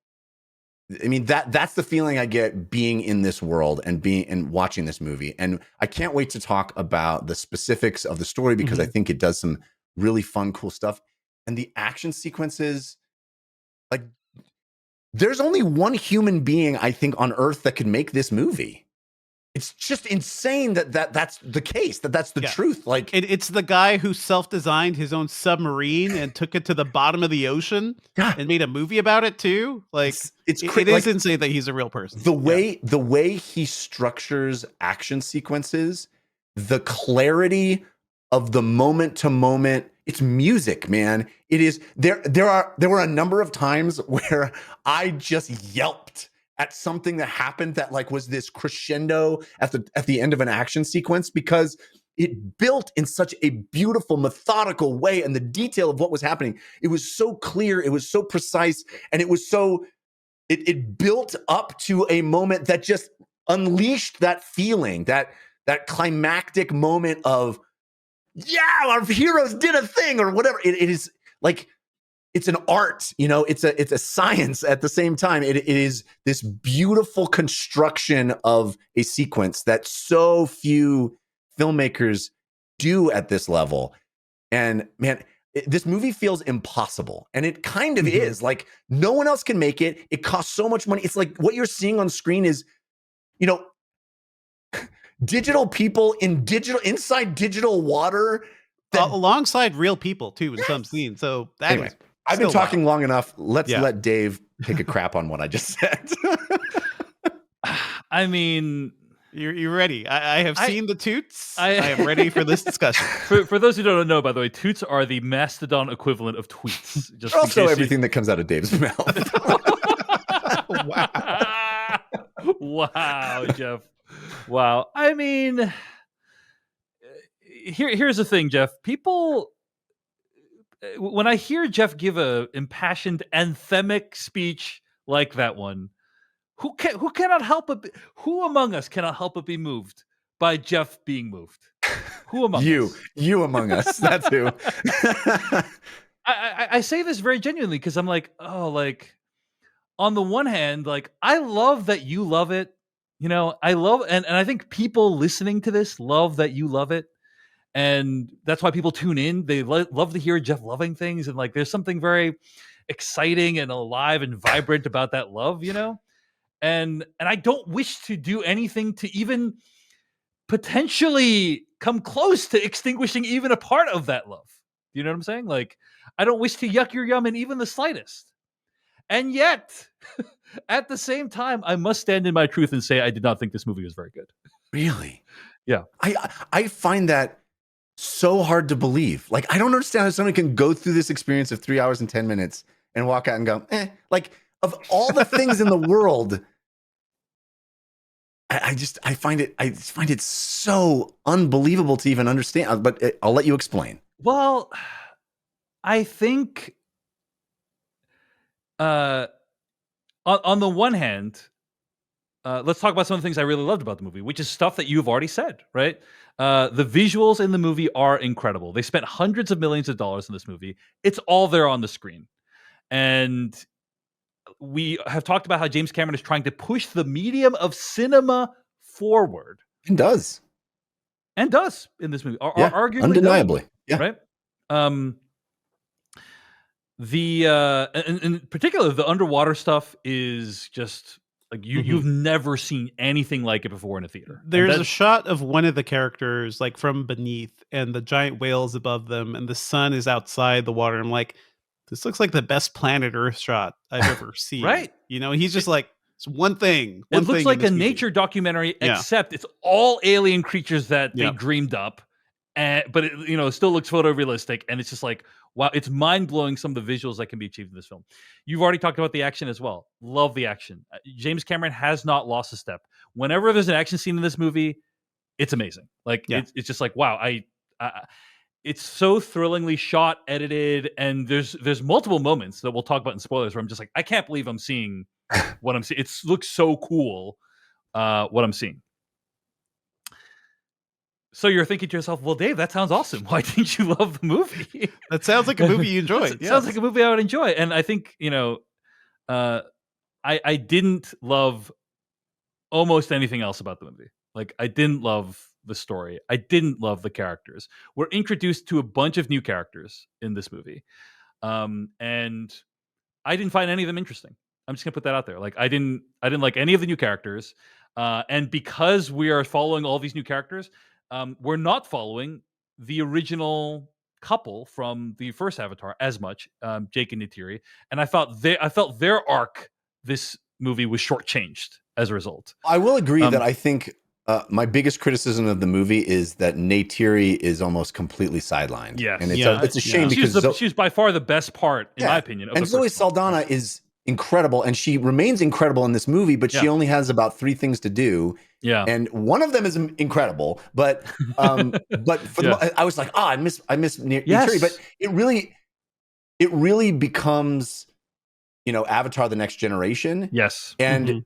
[SPEAKER 2] I mean, that's the feeling I get being in this world and watching this movie. And I can't wait to talk about the specifics of the story, because I think it does some really fun, cool stuff. And the action sequences, like, there's only one human being, I think, on Earth that could make this movie. It's just insane that's the case, that's the truth. Like,
[SPEAKER 3] it's the guy who self-designed his own submarine and took it to the bottom of the ocean and made a movie about it too. Like, it is insane that he's a real person.
[SPEAKER 2] The way he structures action sequences, the clarity of the moment to moment, it's music, man. It is there were a number of times where I just yelped at something that happened that like was this crescendo at the end of an action sequence, because it built in such a beautiful, methodical way, and the detail of what was happening, it was so clear, it was so precise, and it was so it built up to a moment that just unleashed that feeling, that climactic moment of, yeah, our heroes did a thing, or whatever. It is like, it's an art, it's a science at the same time. It is this beautiful construction of a sequence that so few filmmakers do at this level. And man, this movie feels impossible. And it kind of is. Like, no one else can make it. It costs so much money. It's like what you're seeing on screen is, digital people inside digital water.
[SPEAKER 3] Alongside real people too in some scenes. So
[SPEAKER 2] anyway, I've been talking long enough. Let's let Dave take a crap on what I just said.
[SPEAKER 1] I mean,
[SPEAKER 3] you're ready. I have seen the toots. I am ready for this discussion.
[SPEAKER 1] For those who don't know, by the way, toots are the Mastodon equivalent of tweets.
[SPEAKER 2] Just also everything that comes out of Dave's mouth.
[SPEAKER 1] Wow, Jeff. Wow. I mean, here's the thing, Jeff. People, when I hear Jeff give a impassioned, anthemic speech like that one, who cannot help but who among us cannot help but be moved by Jeff being moved? Who among us?
[SPEAKER 2] You among us. That's who.
[SPEAKER 1] I say this very genuinely, because I'm like, on the one hand, like, I love that you love it. I love, and I think people listening to this love that you love it. And that's why people tune in. They love to hear Jeff loving things. And like, there's something very exciting and alive and vibrant about that love, And I don't wish to do anything to even potentially come close to extinguishing even a part of that love. You know what I'm saying? Like, I don't wish to yuck your yum in even the slightest. And yet, at the same time, I must stand in my truth and say I did not think this movie was very good.
[SPEAKER 2] Really?
[SPEAKER 1] Yeah.
[SPEAKER 2] I find that so hard to believe. Like, I don't understand how someone can go through this experience of 3 hours and 10 minutes and walk out and go, like, of all the things in the world, I find it so unbelievable to even understand. But I'll let you explain.
[SPEAKER 1] Well, I think on the one hand, let's talk about some of the things I really loved about the movie, which is stuff that you've already said, right? The visuals in the movie are incredible. They spent hundreds of millions of dollars in this movie. It's all there on the screen. And we have talked about how James Cameron is trying to push the medium of cinema forward.
[SPEAKER 2] And does
[SPEAKER 1] in this movie. Arguably
[SPEAKER 2] undeniably.
[SPEAKER 1] Does, right? In particular, the underwater stuff is just like you've never seen anything like it before in a theater.
[SPEAKER 3] There's a shot of one of the characters like from beneath, and the giant whales above them, and the sun is outside the water. I'm like, this looks like the best planet Earth shot I've ever seen.
[SPEAKER 1] Right?
[SPEAKER 3] He's just like, it's one thing.
[SPEAKER 1] It looks like a nature documentary, except it's all alien creatures that they dreamed up. but it, it still looks photorealistic, and it's just like, wow, it's mind-blowing some of the visuals that can be achieved in this film. You've already talked about the action as well. Love the action. James Cameron has not lost a step. Whenever there's an action scene in this movie, it's amazing. Like it's just like, wow, it's so thrillingly shot, edited, and there's multiple moments that we'll talk about in spoilers where I'm just like, I can't believe I'm seeing what I'm seeing. It looks so cool, what I'm seeing. So you're thinking to yourself, well, Dave, that sounds awesome. Why didn't you love the movie?
[SPEAKER 3] That sounds like a movie you enjoyed.
[SPEAKER 1] Sounds like a movie I would enjoy. And I think, I didn't love almost anything else about the movie. Like, I didn't love the story. I didn't love the characters. We're introduced to a bunch of new characters in this movie. And I didn't find any of them interesting. I'm just gonna put that out there. Like, I didn't like any of the new characters. And because we are following all these new characters, we're not following the original couple from the first Avatar as much, Jake and Neytiri. And I felt their arc, this movie, was shortchanged as a result.
[SPEAKER 2] I will agree that I think my biggest criticism of the movie is that Neytiri is almost completely sidelined.
[SPEAKER 1] Yes.
[SPEAKER 2] And it's a shame because
[SPEAKER 1] she's by far the best part, in my opinion.
[SPEAKER 2] And Zoe Saldana is incredible, and she remains incredible in this movie, but she only has about 3 things to do.
[SPEAKER 1] Yeah.
[SPEAKER 2] And one of them is incredible, but for I was like, I miss Neytiri, but it really becomes, Avatar: The Next Generation.
[SPEAKER 1] Yes.
[SPEAKER 2] And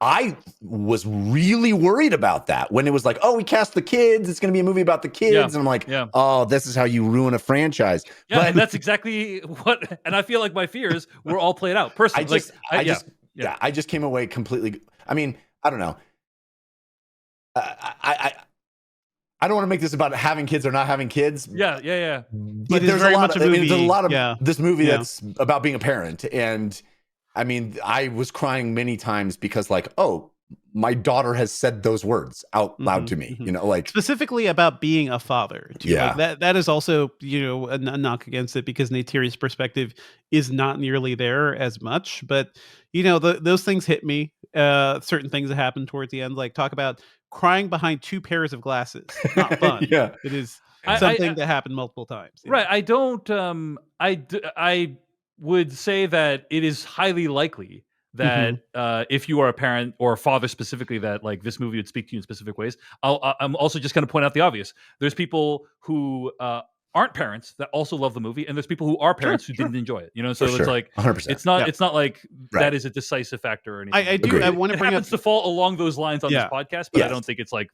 [SPEAKER 2] I was really worried about that when it was like, oh, we cast the kids. It's going to be a movie about the kids. And I'm like, oh, this is how you ruin a franchise.
[SPEAKER 1] Yeah,
[SPEAKER 2] but
[SPEAKER 1] and that's exactly what, and I feel like my fears were all played out personally.
[SPEAKER 2] I just came away completely. I mean, I don't know. I don't want to make this about having kids or not having kids.
[SPEAKER 1] Yeah.
[SPEAKER 2] But there's a lot of this movie that's about being a parent. And I mean, I was crying many times because, like, oh, my daughter has said those words out loud to me, like
[SPEAKER 3] specifically about being a father. Too.
[SPEAKER 2] Yeah.
[SPEAKER 3] Like that is also, a knock against it, because Neytiri's perspective is not nearly there as much. But, those things hit me. Certain things that happen towards the end, like talk about crying behind 2 pairs of glasses. Not fun.
[SPEAKER 2] Yeah.
[SPEAKER 3] It is something that happened multiple times.
[SPEAKER 1] Right. I don't, I would say that it is highly likely that if you are a parent or a father specifically, that like this movie would speak to you in specific ways. I'm also just going to point out the obvious. There's people who aren't parents that also love the movie, and there's people who are parents who didn't enjoy it. So it's like
[SPEAKER 2] 100%.
[SPEAKER 1] it's not like that is a decisive factor or anything.
[SPEAKER 3] I want to bring
[SPEAKER 1] happens to fall along those lines on this podcast, but I don't think it's like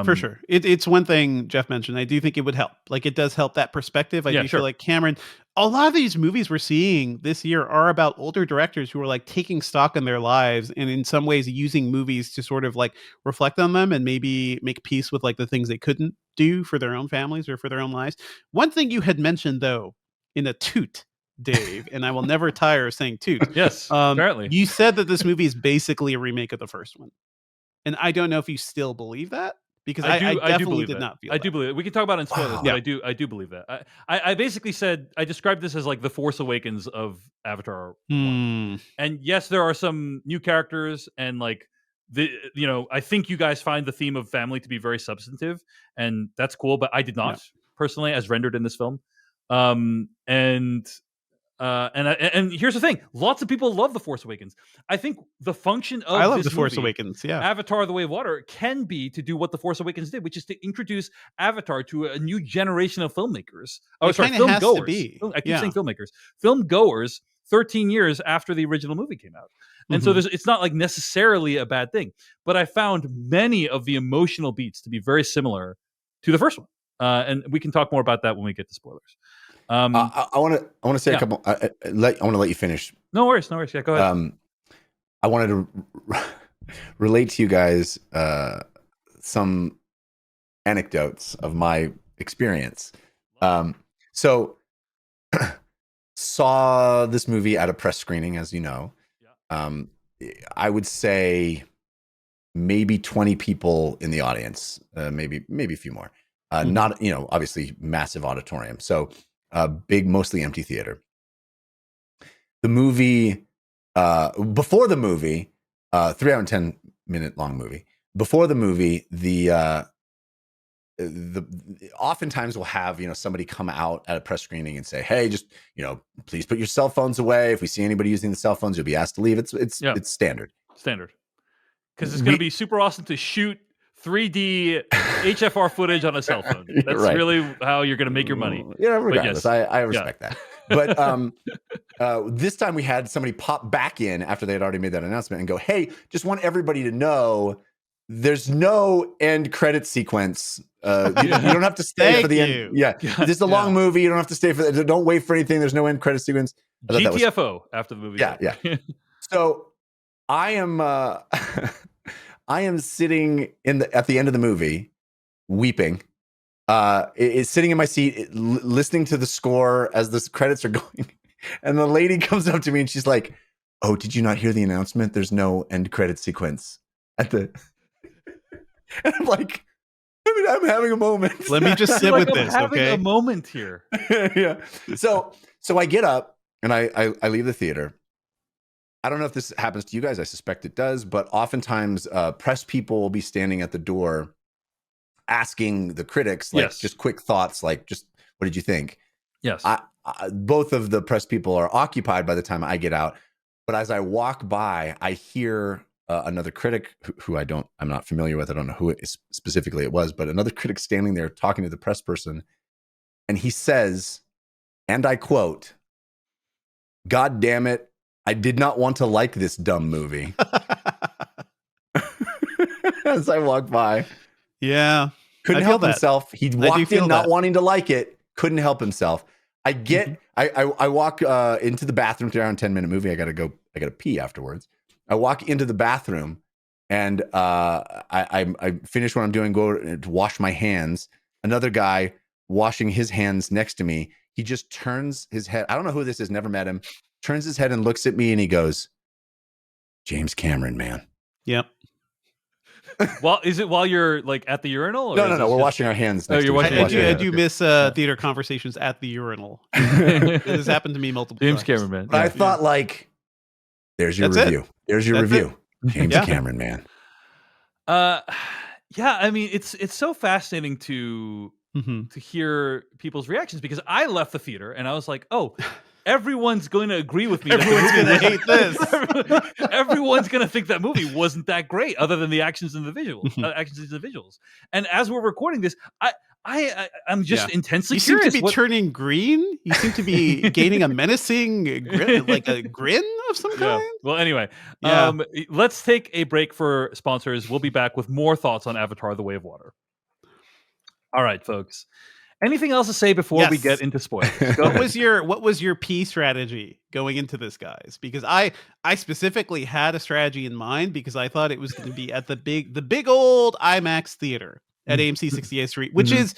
[SPEAKER 3] for sure. It's one thing Jeff mentioned. I do think it would help. Like, it does help that perspective. I do feel like Cameron, a lot of these movies we're seeing this year are about older directors who are like taking stock in their lives, and in some ways using movies to sort of like reflect on them and maybe make peace with like the things they couldn't do for their own families or for their own lives. One thing you had mentioned, though, in a toot, Dave, and I will never tire of saying toot.
[SPEAKER 1] Yes, apparently.
[SPEAKER 3] You said that this movie is basically a remake of the first one. And I don't know if you still believe that. Because I definitely did not feel that.
[SPEAKER 1] I do believe it. We can talk about it in spoilers, but I do believe that. I basically said, I described this as like the Force Awakens of Avatar 1. And yes, there are some new characters, and like I think you guys find the theme of family to be very substantive, and that's cool, but I did not personally, as rendered in this film. And here's the thing: lots of people love The Force Awakens. I think the function of
[SPEAKER 3] I love
[SPEAKER 1] this
[SPEAKER 3] The Force
[SPEAKER 1] movie,
[SPEAKER 3] Awakens,
[SPEAKER 1] Avatar: The Way of Water, can be to do what The Force Awakens did, which is to introduce Avatar to a new generation of filmmakers. Film goers. I keep saying filmmakers. Film goers 13 years after the original movie came out. And so it's not like necessarily a bad thing. But I found many of the emotional beats to be very similar to the first one. And we can talk more about that when we get to spoilers.
[SPEAKER 2] I want to say a couple. I want to let you finish.
[SPEAKER 1] No worries. Yeah, go ahead.
[SPEAKER 2] I wanted to relate to you guys some anecdotes of my experience. So saw this movie at a press screening, as you know. I would say maybe 20 people in the audience, maybe a few more. Not, obviously massive auditorium. So big, mostly empty theater. The movie, before the movie, 3 hour and 10 minute long movie. Before the movie, oftentimes we'll have somebody come out at a press screening and say, hey, just please put your cell phones away. If we see anybody using the cell phones, you'll be asked to leave. It's standard
[SPEAKER 1] because it's going to be super awesome to shoot 3D HFR footage on a cell phone. That's really how you're going to make your money.
[SPEAKER 2] Yeah, regardless, I respect that. But this time we had somebody pop back in after they had already made that announcement and go, hey, just want everybody to know there's no end credit sequence. You don't have to stay for the end. Yeah, this is a long movie. You don't have to stay for that. Don't wait for anything. There's no end credit sequence.
[SPEAKER 1] GTFO after the movie.
[SPEAKER 2] Yeah. So I am I am sitting at the end of the movie, weeping. Is sitting in my seat, listening to the score as the credits are going, and the lady comes up to me and she's like, "Oh, did you not hear the announcement? There's no end credit sequence at the." And I'm like, I'm having a moment.
[SPEAKER 3] Let me just sit with this.
[SPEAKER 1] I'm having
[SPEAKER 3] okay,
[SPEAKER 1] a moment here.
[SPEAKER 2] Yeah. So I get up and I leave the theater. I don't know if this happens to you guys. I suspect it does, but oftentimes press people will be standing at the door asking the critics just quick thoughts, like just what did you think?
[SPEAKER 1] Yes.
[SPEAKER 2] Both of the press people are occupied by the time I get out, but as I walk by, I hear another critic who I'm not familiar with. I don't know who specifically it was, but another critic standing there talking to the press person, and he says, and I quote, "God damn it, I did not want to like this dumb movie." As I walk by.
[SPEAKER 3] Yeah.
[SPEAKER 2] Couldn't help himself. He walked in not wanting to like it. Couldn't help himself. I walk into the bathroom. 10-minute movie. I gotta pee afterwards. I walk into the bathroom and I finish what I'm doing, go to wash my hands. Another guy washing his hands next to me. He just turns his head. I don't know who this is, never met him. Turns his head and looks at me and he goes, "James Cameron, man."
[SPEAKER 3] Yep.
[SPEAKER 1] Well, is it while you're like at the urinal? Or
[SPEAKER 2] No. We're washing our hands.
[SPEAKER 1] You're washing.
[SPEAKER 3] I do miss theater conversations at the urinal. This has happened to me multiple times.
[SPEAKER 1] James Cameron, man.
[SPEAKER 2] But I thought, there's your review. There's your review. James Cameron, man.
[SPEAKER 1] Yeah. I mean, it's so fascinating to hear people's reactions, because I left the theater and I was like, oh. Everyone's going to agree with me.
[SPEAKER 3] Everyone's going to hate this.
[SPEAKER 1] Everyone's going to think that movie wasn't that great, other than the actions and the visuals. And as we're recording this, I'm just intensely curious.
[SPEAKER 3] You seem to be turning green. You seem to be gaining a menacing grin of some kind.
[SPEAKER 1] Well, anyway, let's take a break for sponsors. We'll be back with more thoughts on Avatar: The Way of Water. All right, folks. Anything else to say before we get into spoilers?
[SPEAKER 3] What was your P strategy going into this, guys? Because I specifically had a strategy in mind, because I thought it was going to be at the big old IMAX theater at AMC 68th Street, which is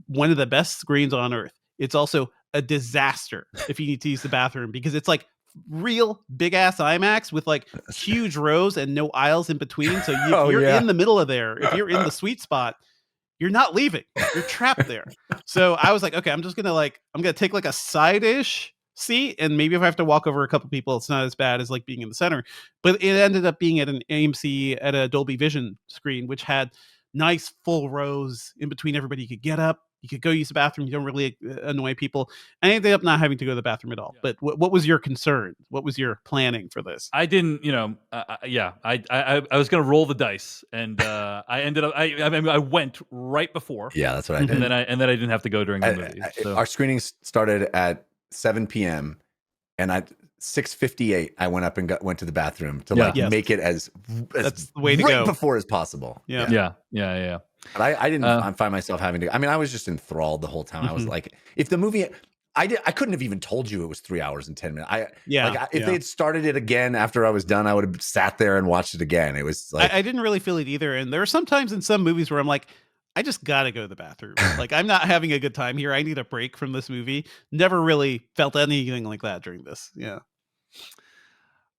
[SPEAKER 3] one of the best screens on earth. It's also a disaster if you need to use the bathroom, because it's like real big ass IMAX with huge rows and no aisles in between. So you're in the middle of there. If you're in the sweet spot, you're not leaving. You're trapped there. So I was like, okay, I'm gonna take a side-ish seat, and maybe if I have to walk over a couple people, it's not as bad as being in the center. But it ended up being at an AMC at a Dolby Vision screen, which had nice full rows in between. Everybody could get up. You could go use the bathroom. You don't really annoy people. I ended up not having to go to the bathroom at all. Yeah. But what was your concern? What was your planning for this?
[SPEAKER 1] I didn't, I was going to roll the dice, and I ended up, I went right before.
[SPEAKER 2] Yeah, that's what I did.
[SPEAKER 1] And then I didn't have to go during the movie. So.
[SPEAKER 2] Our screenings started at 7 p.m. and at 6:58, I went up and went to the bathroom to make it as
[SPEAKER 3] that's the way to go
[SPEAKER 2] before as possible.
[SPEAKER 1] Yeah.
[SPEAKER 2] But I didn't find myself having to. I mean, I was just enthralled the whole time. I was like, if the movie, I couldn't have even told you it was 3 hours and 10 minutes. If they had started it again after I was done, I would have sat there and watched it again. It was
[SPEAKER 3] I didn't really feel it either. And there are sometimes in some movies where I'm like, I just gotta go to the bathroom. I'm not having a good time here. I need a break from this movie. Never really felt anything like that during this. Yeah.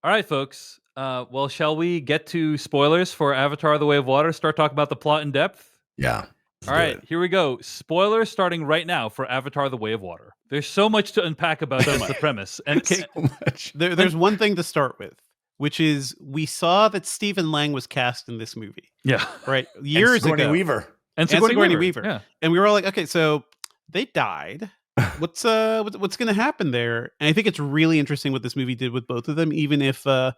[SPEAKER 1] All right, folks. Well, shall we get to spoilers for Avatar: The Way of Water? Start talking about the plot in depth?
[SPEAKER 2] Yeah.
[SPEAKER 1] All right, here we go. Spoilers starting right now for Avatar: The Way of Water. There's so much to unpack about the premise. And
[SPEAKER 2] so much.
[SPEAKER 3] There's one thing to start with, which is we saw that Stephen Lang was cast in this movie.
[SPEAKER 1] Yeah.
[SPEAKER 3] Right. Years ago.
[SPEAKER 2] Weaver.
[SPEAKER 1] and
[SPEAKER 3] Sigourney Weaver.
[SPEAKER 1] Yeah.
[SPEAKER 3] And we were all like, okay, so they died. What's going to happen there? And I think it's really interesting what this movie did with both of them, even if the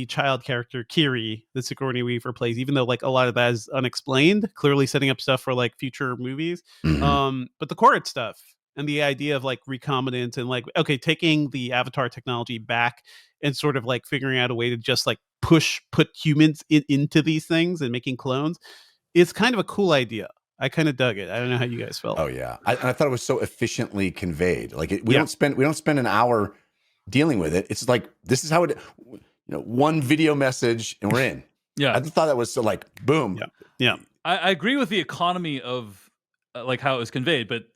[SPEAKER 3] child character Kiri that Sigourney Weaver plays, even though like a lot of that is unexplained, clearly setting up stuff for like future movies. But the Korra stuff and the idea of like recombinant and like, okay, taking the Avatar technology back and sort of like figuring out a way to just like put humans into these things and making clones, it's kind of a cool idea. I kind of dug it. I don't know how you guys felt.
[SPEAKER 2] Oh yeah, I thought it was so efficiently conveyed. Like we don't spend an hour dealing with it. It's like, this is how it, one video message and we're in.
[SPEAKER 1] Yeah,
[SPEAKER 2] I thought that was so like boom.
[SPEAKER 3] Yeah.
[SPEAKER 1] I agree with the economy of like how it was conveyed, but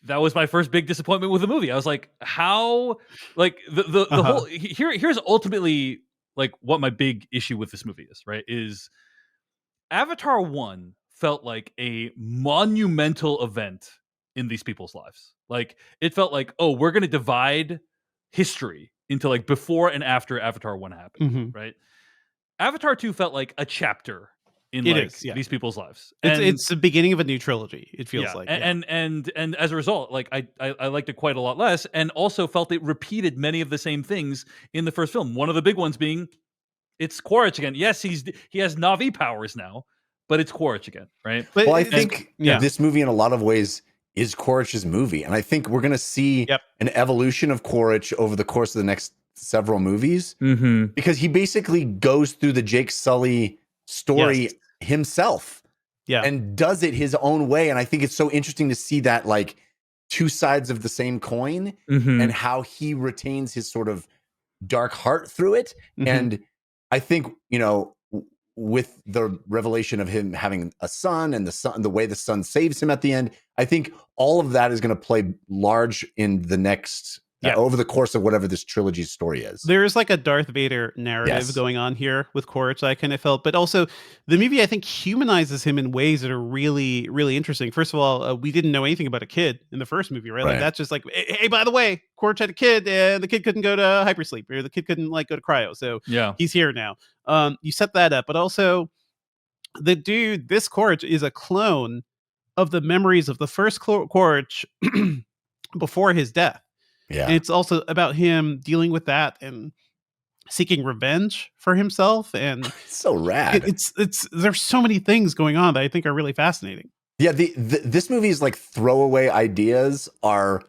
[SPEAKER 1] that was my first big disappointment with the movie. I was like, how, like the whole here's ultimately like what my big issue with this movie is, right? Is Avatar 1 felt like a monumental event in these people's lives. Like it felt like, oh, we're going to divide history into like before and after Avatar 1 happened, right? Avatar 2 felt like a chapter in these people's lives.
[SPEAKER 3] It's the beginning of a new trilogy, it feels like.
[SPEAKER 1] And as a result, like I liked it quite a lot less, and also felt it repeated many of the same things in the first film. One of the big ones being it's Quaritch again. Yes, he has Na'vi powers now, but it's Quaritch again, right?
[SPEAKER 2] But well, I think this movie in a lot of ways is Quaritch's movie. And I think we're going to see an evolution of Quaritch over the course of the next several movies, because he basically goes through the Jake Sully story himself and does it his own way. And I think it's so interesting to see that like two sides of the same coin and how he retains his sort of dark heart through it. And I think, with the revelation of him having a son and the way the son saves him at the end, I think all of that is going to play large in the next over the course of whatever this trilogy's story is.
[SPEAKER 3] There's like a Darth Vader narrative going on here with Quaritch, I kind of felt, but also the movie, I think, humanizes him in ways that are really, really interesting. First of all, we didn't know anything about a kid in the first movie, right? Like that's just like, hey, by the way, Quaritch had a kid and the kid couldn't go to hypersleep, or the kid couldn't like go to cryo. So he's here now. You set that up, but also this Quaritch is a clone of the memories of the first Quaritch before his death.
[SPEAKER 2] Yeah.
[SPEAKER 3] And it's also about him dealing with that and seeking revenge for himself. And
[SPEAKER 2] it's so rad.
[SPEAKER 3] It's there's so many things going on that I think are really fascinating.
[SPEAKER 2] Yeah. This movie's like throwaway ideas are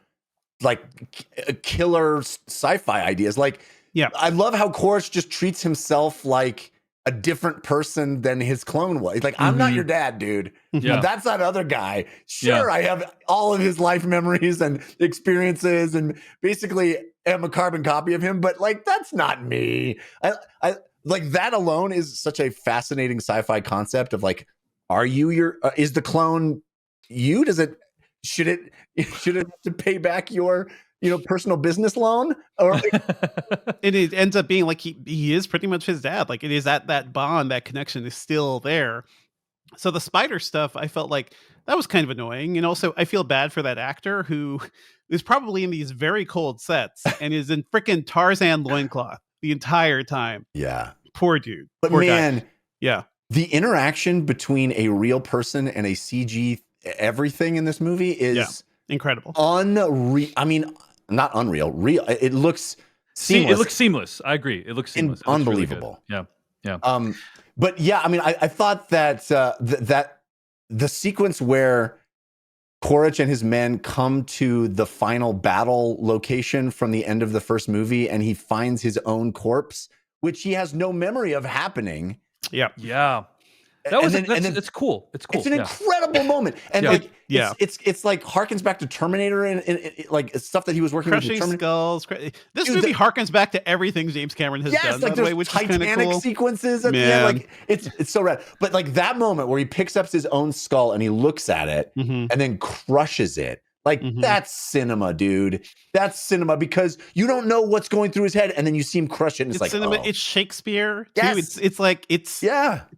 [SPEAKER 2] like killer sci-fi ideas. Like, I love how Quaritch just treats himself like a different person than his clone was. Like, I'm not your dad, dude. That's that other guy. Sure, I have all of his life memories and experiences and basically am a carbon copy of him, but like, that's not me. I like that alone is such a fascinating sci-fi concept of like, are you is the clone you? Should it have to pay back your personal business loan, or
[SPEAKER 3] it ends up being like he is pretty much his dad. Like it is that bond, that connection is still there. So the spider stuff, I felt like that was kind of annoying. And also I feel bad for that actor who is probably in these very cold sets and is in freaking Tarzan loincloth the entire time.
[SPEAKER 2] Yeah.
[SPEAKER 3] Poor dude.
[SPEAKER 2] But
[SPEAKER 3] poor
[SPEAKER 2] man,
[SPEAKER 3] guy. Yeah.
[SPEAKER 2] The interaction between a real person and a CG everything in this movie is
[SPEAKER 3] incredible.
[SPEAKER 2] Unreal. I mean, not unreal, real. It looks seamless.
[SPEAKER 1] It looks seamless. I agree. It looks seamless. It looks
[SPEAKER 2] unbelievable.
[SPEAKER 1] Really yeah.
[SPEAKER 2] But yeah, I mean, I thought that that the sequence where Quaritch and his men come to the final battle location from the end of the first movie, and he finds his own corpse, which he has no memory of happening.
[SPEAKER 1] Yeah. It's cool. It's cool.
[SPEAKER 2] It's an incredible moment, and it's like harkens back to Terminator and like stuff that he was working with.
[SPEAKER 3] Crushing skulls. This movie harkens back to everything James Cameron has done.
[SPEAKER 2] Like there's which Titanic cool. sequences at the end. Like it's so rad. But like that moment where he picks up his own skull and he looks at it and then crushes it. Like that's cinema, dude. That's cinema, because you don't know what's going through his head, and then you see him crush it, and it's like
[SPEAKER 3] cinema. It's Shakespeare too. Yes. It's like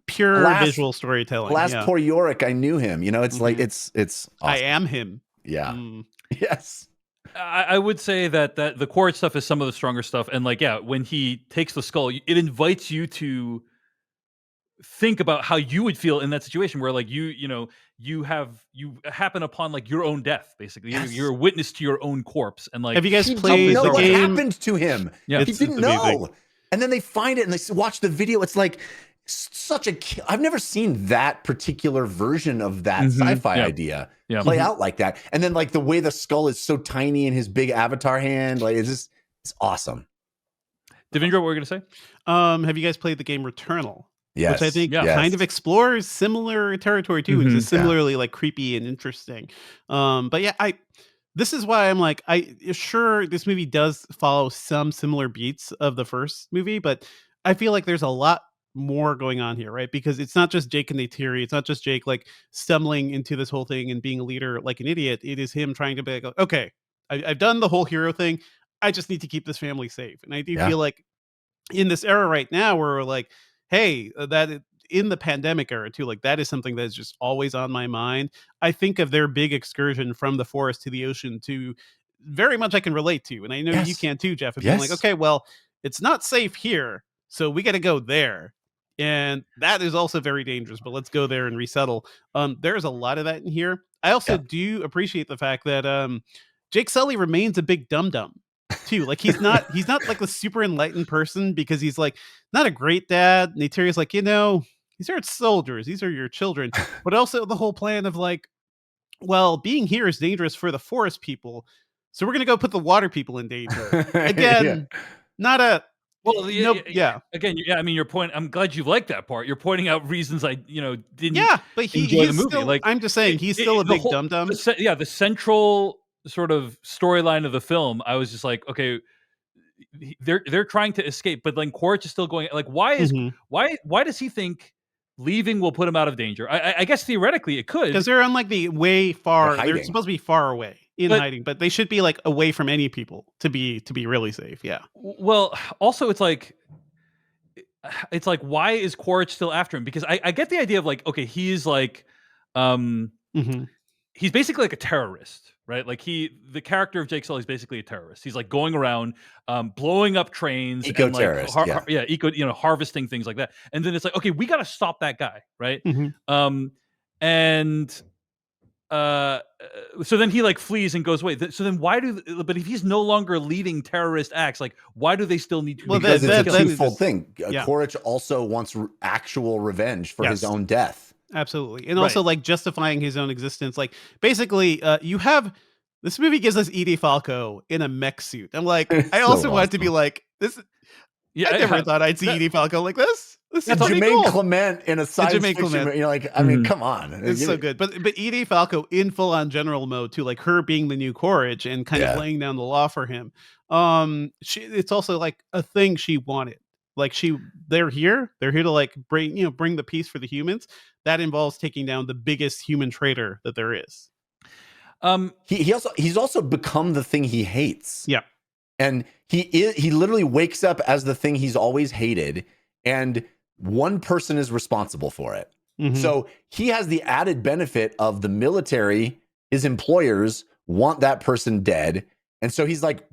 [SPEAKER 3] pure visual storytelling.
[SPEAKER 2] Poor Yorick, I knew him. It's like it's awesome.
[SPEAKER 3] I am him.
[SPEAKER 2] Yeah. Yes.
[SPEAKER 1] I would say that the Quaritch stuff is some of the stronger stuff, and like when he takes the skull, it invites you to think about how you would feel in that situation where like you happen upon like your own death, basically.
[SPEAKER 2] Yes.
[SPEAKER 1] You're a witness to your own corpse, and like
[SPEAKER 3] Have you guys
[SPEAKER 2] he
[SPEAKER 3] played
[SPEAKER 2] didn't know
[SPEAKER 3] the
[SPEAKER 2] what
[SPEAKER 3] game?
[SPEAKER 2] happened to him.
[SPEAKER 1] Yeah.
[SPEAKER 2] He didn't
[SPEAKER 3] It's amazing.
[SPEAKER 2] know. And then they find it and they watch the video. It's like I've never seen that particular version of that sci-fi idea play out like that. And then like the way the skull is so tiny in his big avatar hand, like it's awesome.
[SPEAKER 1] Devindra, what were you gonna say?
[SPEAKER 3] Have you guys played the game Returnal?
[SPEAKER 2] Yes.
[SPEAKER 3] Which I think kind of explores similar territory too, and is similarly like creepy and interesting. But yeah, this is why I'm like, sure this movie does follow some similar beats of the first movie, but I feel like there's a lot more going on here, right? Because it's not just Jake and Neytiri, it's not just Jake like stumbling into this whole thing and being a leader like an idiot. It is him trying to be like, okay, I've done the whole hero thing. I just need to keep this family safe. And I do feel like in this era right now where we're like, hey, that in the pandemic era too, like that is something that's just always on my mind. I think of their big excursion from the forest to the ocean to very much I can relate to. And I know you can too, Jeff, of being like, okay, well, it's not safe here, so we got to go there. And that is also very dangerous, but let's go there and resettle. There's a lot of that in here. I also do appreciate the fact that Jake Sully remains a big dum-dum too. Like he's not like the super enlightened person, because he's like not a great dad. Neytiri's like, these aren't soldiers, these are your children. But also the whole plan of like, well, being here is dangerous for the forest people, so we're gonna go put the water people in danger. Again, not a
[SPEAKER 1] Again, I mean, your point. I'm glad you like that part. You're pointing out reasons I, didn't.
[SPEAKER 3] But he's
[SPEAKER 1] enjoy the movie.
[SPEAKER 3] Still,
[SPEAKER 1] like
[SPEAKER 3] I'm just saying, he's still a big dum dum.
[SPEAKER 1] The central sort of storyline of the film, I was just like, okay, they're trying to escape, but then Quaritch is still going. Like, why does he think leaving will put him out of danger? I guess theoretically it could,
[SPEAKER 3] because they're on like the way far. They're supposed to be far away in hiding, but they should be like away from any people to be really safe. Yeah.
[SPEAKER 1] Well, also it's like why is Quaritch still after him? Because I get the idea of like, okay, he's like he's basically like a terrorist, right? Like the character of Jake Sully is basically a terrorist. He's like going around blowing up trains,
[SPEAKER 2] eco-terrorist,
[SPEAKER 1] harvesting things like that. And then it's like, okay, we got to stop that guy, right? So then he like flees and goes away. So then but if he's no longer leading terrorist acts, like why do they still need to?
[SPEAKER 2] Well, because it's a twofold thing. Quaritch also wants actual revenge for his own death.
[SPEAKER 3] Absolutely. And also like justifying his own existence. Like basically you have this movie gives us Edie Falco in a mech suit. I'm like, I also want to be like this. I never thought I'd see Edie Falco like this. This is
[SPEAKER 2] Jermaine
[SPEAKER 3] cool.
[SPEAKER 2] Clement in a science fiction. You're like, I mean, come on.
[SPEAKER 3] It's so good. But Edie Falco in full on general mode too, like her being the new Quaritch and kind of laying down the law for him. It's also like a thing she wanted. Like they're here to like bring the peace for the humans. That involves taking down the biggest human traitor that there is.
[SPEAKER 2] He's also become the thing he hates.
[SPEAKER 3] Yeah.
[SPEAKER 2] And he literally wakes up as the thing he's always hated, and one person is responsible for it. So he has the added benefit of the military, his employers want that person dead. And so he's like,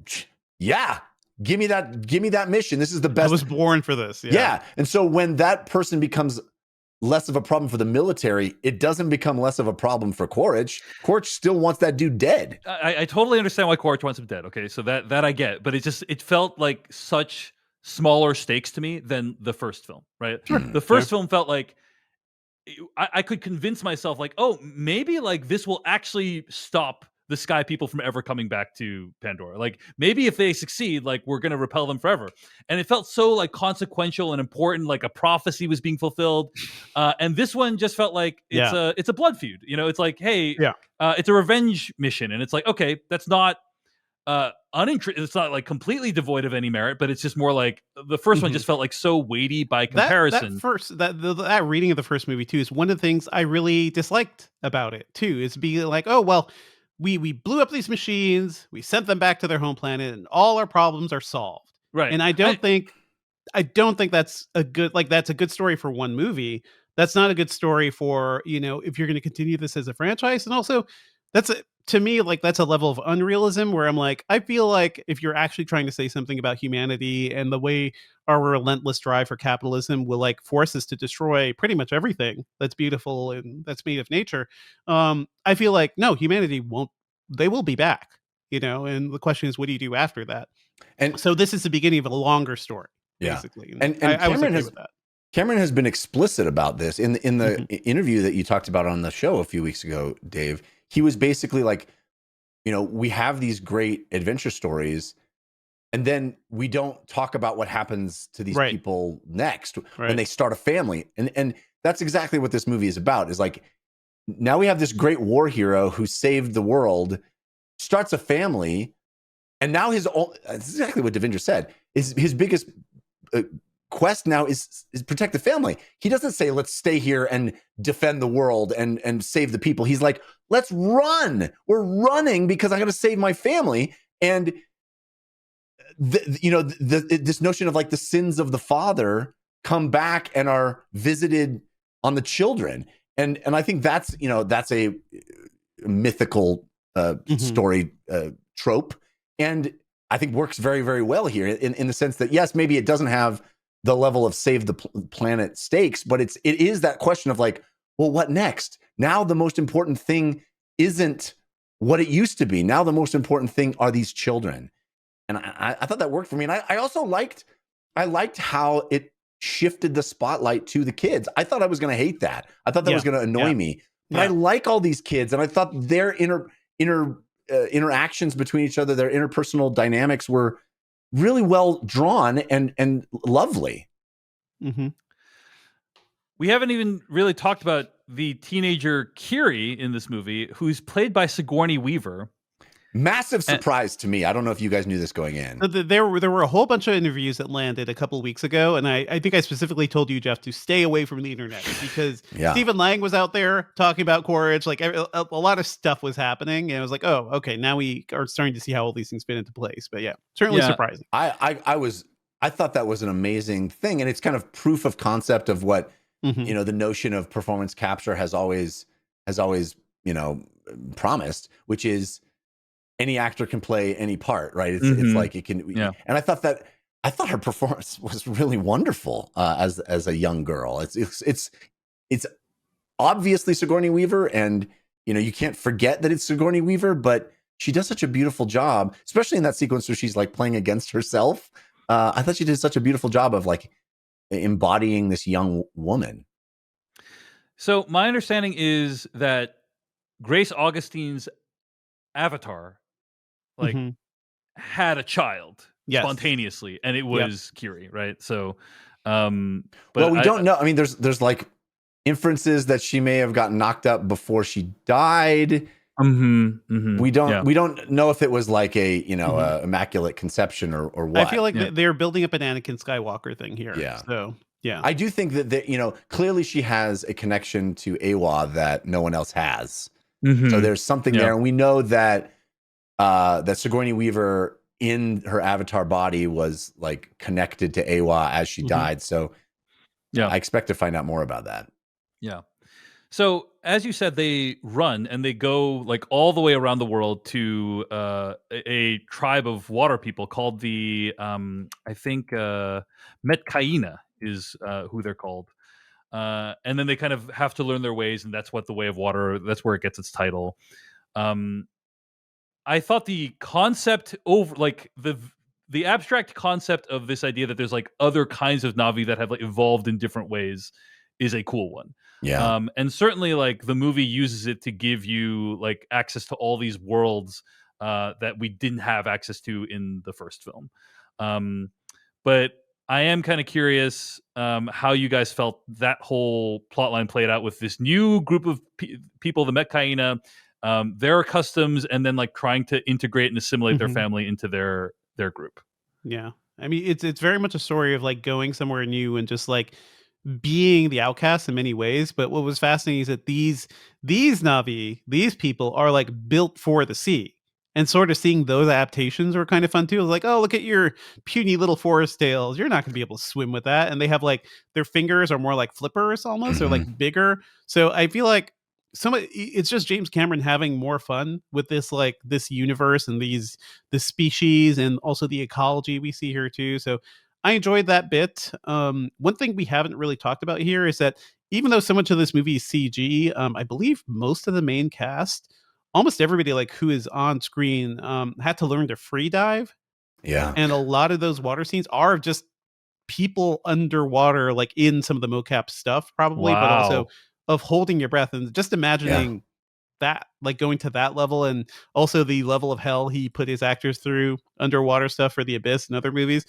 [SPEAKER 2] yeah, give me that mission. This is the best.
[SPEAKER 3] I was born for this.
[SPEAKER 2] Yeah. And so when that person becomes less of a problem for the military, it doesn't become less of a problem for Quaritch. Quaritch still wants that dude dead.
[SPEAKER 1] I totally understand why Quaritch wants him dead. Okay, so that I get, but it felt like such smaller stakes to me than the first film, right? Sure. The first film felt like I could convince myself like, oh, maybe like this will actually stop the sky people from ever coming back to Pandora. Like maybe if they succeed, like we're going to repel them forever. And it felt so like consequential and important, like a prophecy was being fulfilled. And this one just felt like it's a blood feud. It's like, hey, it's a revenge mission. And it's like, okay, that's not it's not like completely devoid of any merit, but it's just more like the first one just felt like so weighty by comparison.
[SPEAKER 3] That reading of the first movie too is one of the things I really disliked about it too, is being like, oh, well, we blew up these machines, we sent them back to their home planet, and all our problems are solved.
[SPEAKER 1] Right.
[SPEAKER 3] And I don't think that's a good story for one movie. That's not a good story for, if you're going to continue this as a franchise. And also to me, like, that's a level of unrealism where I'm like, I feel like if you're actually trying to say something about humanity and the way our relentless drive for capitalism will like force us to destroy pretty much everything that's beautiful and that's made of nature, I feel like no, humanity won't. They will be back, and the question is, what do you do after that?
[SPEAKER 2] And
[SPEAKER 3] So this is the beginning of a longer story,
[SPEAKER 2] yeah,
[SPEAKER 3] basically.
[SPEAKER 2] and
[SPEAKER 3] I was okay with that.
[SPEAKER 2] Cameron has been explicit about this in the
[SPEAKER 3] Mhm.
[SPEAKER 2] interview that you talked about on the show a few weeks ago, Dave. He was basically like, we have these great adventure stories, and then we don't talk about what happens to these
[SPEAKER 3] Right.
[SPEAKER 2] people next when
[SPEAKER 3] Right.
[SPEAKER 2] they start a family. And that's exactly what this movie is about, is like, now we have this great war hero who saved the world, starts a family, and now that's exactly what Devindra said, is his biggest quest now is protect the family. He doesn't say, let's stay here and defend the world and save the people. He's like, let's run. We're running because I got to save my family. And this notion of like the sins of the father come back and are visited on the children. And I think that's a mythical story trope, and I think works very, very well here in the sense that, yes, maybe it doesn't have the level of save the planet stakes, but it is that question of like, well, what next? Now the most important thing isn't what it used to be. Now the most important thing are these children. And I thought that worked for me. And I also liked how it shifted the spotlight to the kids. I thought I was going to hate that. I thought that was going to annoy me. But I like all these kids, and I thought their interactions between each other, their interpersonal dynamics were really well drawn and lovely.
[SPEAKER 3] Mm-hmm.
[SPEAKER 1] We haven't even really talked about the teenager Kiri in this movie, who's played by Sigourney Weaver.
[SPEAKER 2] Massive surprise to me. I don't know if you guys knew this going in.
[SPEAKER 3] So there were a whole bunch of interviews that landed a couple of weeks ago, and I think I specifically told you, Jeff, to stay away from the internet because Stephen Lang was out there talking about Quaritch. Like a lot of stuff was happening, and I was like, oh, okay, now we are starting to see how all these things fit into place. But certainly surprising.
[SPEAKER 2] I thought that was an amazing thing, and it's kind of proof of concept of what the notion of performance capture has always promised, which is any actor can play any part, right? It's like it can. Yeah. And I thought her performance was really wonderful as a young girl. It's obviously Sigourney Weaver, and you can't forget that it's Sigourney Weaver, but she does such a beautiful job, especially in that sequence where she's like playing against herself. I thought she did such a beautiful job of like embodying this young woman.
[SPEAKER 1] So my understanding is that Grace Augustine's avatar had a child spontaneously, and it was Kiri, right? So but
[SPEAKER 2] we don't know. I mean, there's like inferences that she may have gotten knocked up before she died. We don't know if it was like a a immaculate conception or what.
[SPEAKER 3] I feel like they're building up an Anakin Skywalker thing here. So
[SPEAKER 2] I do think that clearly she has a connection to Awa that no one else has. So there's something there, and we know that that Sigourney Weaver in her avatar body was like connected to Awa as she died. So I expect to find out more about that.
[SPEAKER 1] Yeah. So as you said, they run and they go like all the way around the world to a tribe of water people called the I think Metkaina is who they're called. And then they kind of have to learn their ways, and that's what the Way of Water, that's where it gets its title. I thought the concept like the abstract concept of this idea that there's like other kinds of Na'vi that have like evolved in different ways is a cool one.
[SPEAKER 2] Yeah.
[SPEAKER 1] And certainly like the movie uses it to give you like access to all these worlds that we didn't have access to in the first film. But I am kind of curious how you guys felt that whole plotline played out with this new group of people, the Metkaina, their customs, and then like trying to integrate and assimilate their family into their group.
[SPEAKER 3] Yeah. I mean, it's very much a story of like going somewhere new and just like being the outcast in many ways. But what was fascinating is that these Na'vi, these people are like built for the sea. And sort of seeing those adaptations were kind of fun too. It was like, oh, look at your puny little forest tails. You're not going to be able to swim with that. And they have like their fingers are more like flippers almost, or like bigger. So I feel like it's just James Cameron having more fun with this, like this universe and the species and also the ecology we see here too. So I enjoyed that bit. One thing we haven't really talked about here is that even though so much of this movie is CG, I believe most of the main cast, almost everybody like who is on screen, had to learn to free dive,
[SPEAKER 2] Yeah.
[SPEAKER 3] and a lot of those water scenes are just people underwater, like in some of the mocap stuff, probably, but also
[SPEAKER 1] Wow.
[SPEAKER 3] of holding your breath and just
[SPEAKER 2] Yeah.
[SPEAKER 3] imagining that, like going to that level, and also the level of hell he put his actors through underwater stuff for The Abyss and other movies.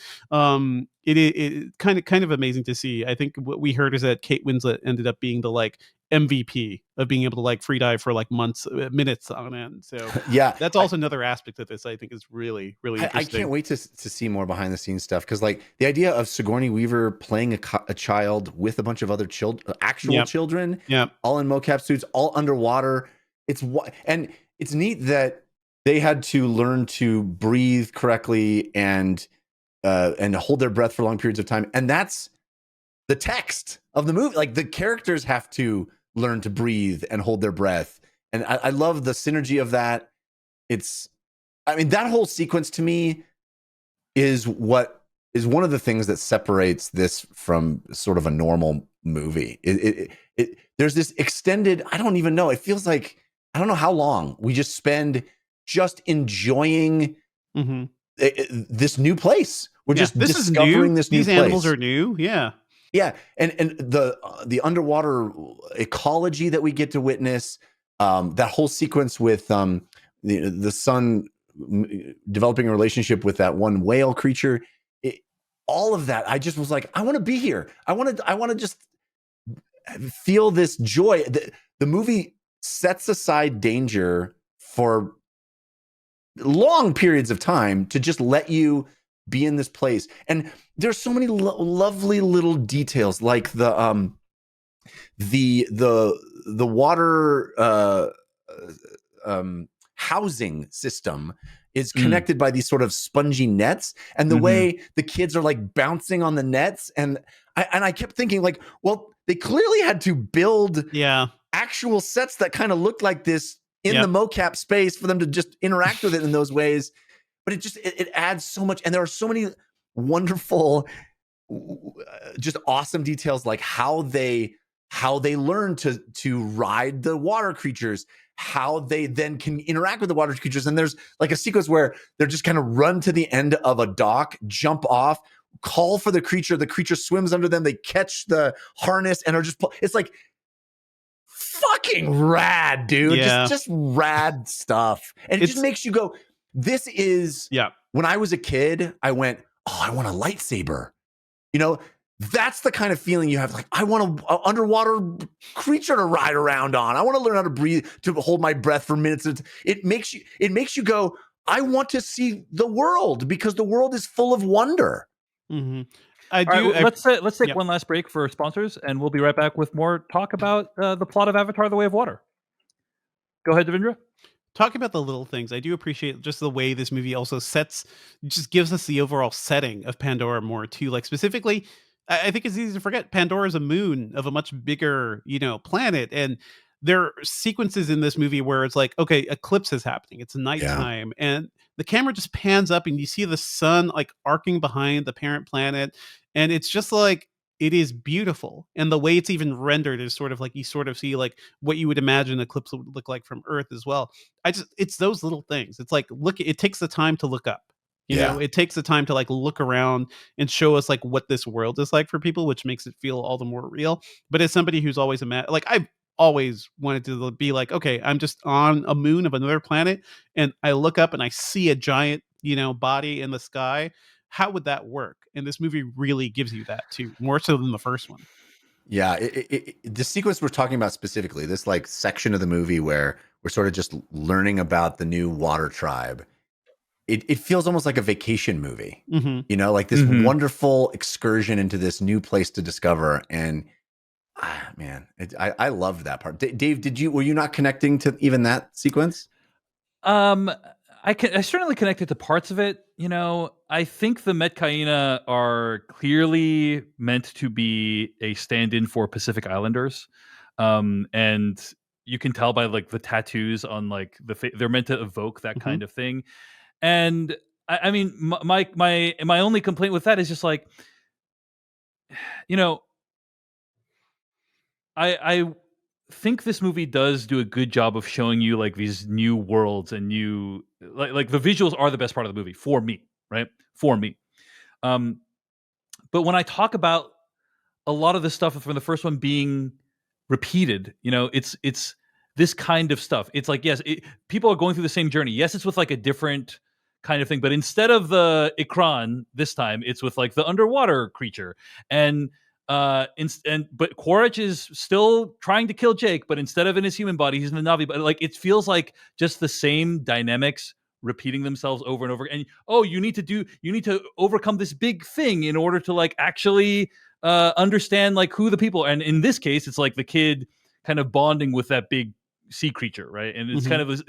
[SPEAKER 3] It kind of amazing to see. I think what we heard is that Kate Winslet ended up being the like MVP of being able to like free dive for like months, minutes on end. So
[SPEAKER 2] Yeah.
[SPEAKER 3] that's also another aspect of this I think is really, really
[SPEAKER 2] I
[SPEAKER 3] interesting.
[SPEAKER 2] can't wait to see more behind the scenes stuff, because like the idea of Sigourney Weaver playing a child with a bunch of other children, actual
[SPEAKER 3] Yep.
[SPEAKER 2] children,
[SPEAKER 3] Yep.
[SPEAKER 2] all in mocap suits, all underwater. And it's neat that they had to learn to breathe correctly and hold their breath for long periods of time. And that's the text of the movie. Like the characters have to learn to breathe and hold their breath. And I love the synergy of that. I mean, that whole sequence to me is what is one of the things that separates this from sort of a normal movie. There's this extended, I don't even know. It feels like, I don't know how long we just spend just enjoying
[SPEAKER 3] Mm-hmm.
[SPEAKER 2] this new place. We're just
[SPEAKER 3] This is
[SPEAKER 2] discovering
[SPEAKER 3] new.
[SPEAKER 2] this new
[SPEAKER 3] These
[SPEAKER 2] place.
[SPEAKER 3] animals are new. Yeah.
[SPEAKER 2] Yeah, and the underwater ecology that we get to witness, that whole sequence with the son developing a relationship with that one whale creature, all of that, I just was like, I want to be here. I want to just feel this joy. The movie sets aside danger for long periods of time to just let you be in this place. And there's so many lovely little details, like the water housing system is connected by these sort of spongy nets, and the way the kids are like bouncing on the nets, and I kept thinking like, well, they clearly had to build actual sets that kind of looked like this in the mocap space for them to just interact with it in those ways. But it adds so much, and there are so many wonderful, just awesome details, like how they learn to ride the water creatures, how they then can interact with the water creatures. And there's like a sequence where they're just kind of run to the end of a dock, jump off, call for the creature swims under them, they catch the harness and are just it's like fucking rad, dude. Just rad stuff. And it just makes you go, this is, when I was a kid, I went, oh, I want a lightsaber. You know, that's the kind of feeling you have. Like, I want an underwater creature to ride around on. I want to learn how to breathe, to hold my breath for minutes. It makes you go, I want to see the world, because the world is full of wonder.
[SPEAKER 3] Mm-hmm.
[SPEAKER 1] All right, let's take one last break for sponsors, and we'll be right back with more talk about the plot of Avatar: The Way of Water. Go ahead, Devindra.
[SPEAKER 3] Talking about the little things, I do appreciate just the way this movie also just gives us the overall setting of Pandora more too. Like specifically, I think it's easy to forget Pandora is a moon of a much bigger, planet, and there are sequences in this movie where it's like, okay, eclipse is happening, it's nighttime, and the camera just pans up and you see the sun like arcing behind the parent planet, and it's just like, it is beautiful. And the way it's even rendered is sort of like, you sort of see like what you would imagine eclipse would look like from Earth as well. It's those little things. It's like, it takes the time to look up. It takes the time to like look around and show us like what this world is like for people, which makes it feel all the more real. But as somebody who's always like, I've always wanted to be like, okay, I'm just on a moon of another planet, and I look up and I see a giant, body in the sky. How would that work? And this movie really gives you that too, more so than the first one.
[SPEAKER 2] Yeah, the sequence we're talking about specifically, this like section of the movie where we're sort of just learning about the new water tribe, it feels almost like a vacation movie, like this wonderful excursion into this new place to discover. And man, I loved that part. Dave, were you not connecting to even that sequence?
[SPEAKER 1] I certainly connected to parts of it. I think the Metcaina are clearly meant to be a stand-in for Pacific Islanders. And you can tell by like the tattoos on like they're meant to evoke that
[SPEAKER 3] Mm-hmm.
[SPEAKER 1] kind of thing. And I mean, my only complaint with that is just like, you know, I think this movie does do a good job of showing you like these new worlds and new like the visuals are the best part of the movie for me, right? For me. Um, but when I talk about a lot of the stuff from the first one being repeated, it's this kind of stuff. It's like, yes, people are going through the same journey. Yes, it's with like a different kind of thing, but instead of the Ikran this time, it's with like the underwater creature. And but Quaritch is still trying to kill Jake, but instead of in his human body, he's in the Navi. But like, it feels like just the same dynamics repeating themselves over and over. And you need to overcome this big thing in order to like actually understand like who the people are. And in this case, it's like the kid kind of bonding with that big sea creature, right? And it's
[SPEAKER 3] Mm-hmm.
[SPEAKER 1] kind of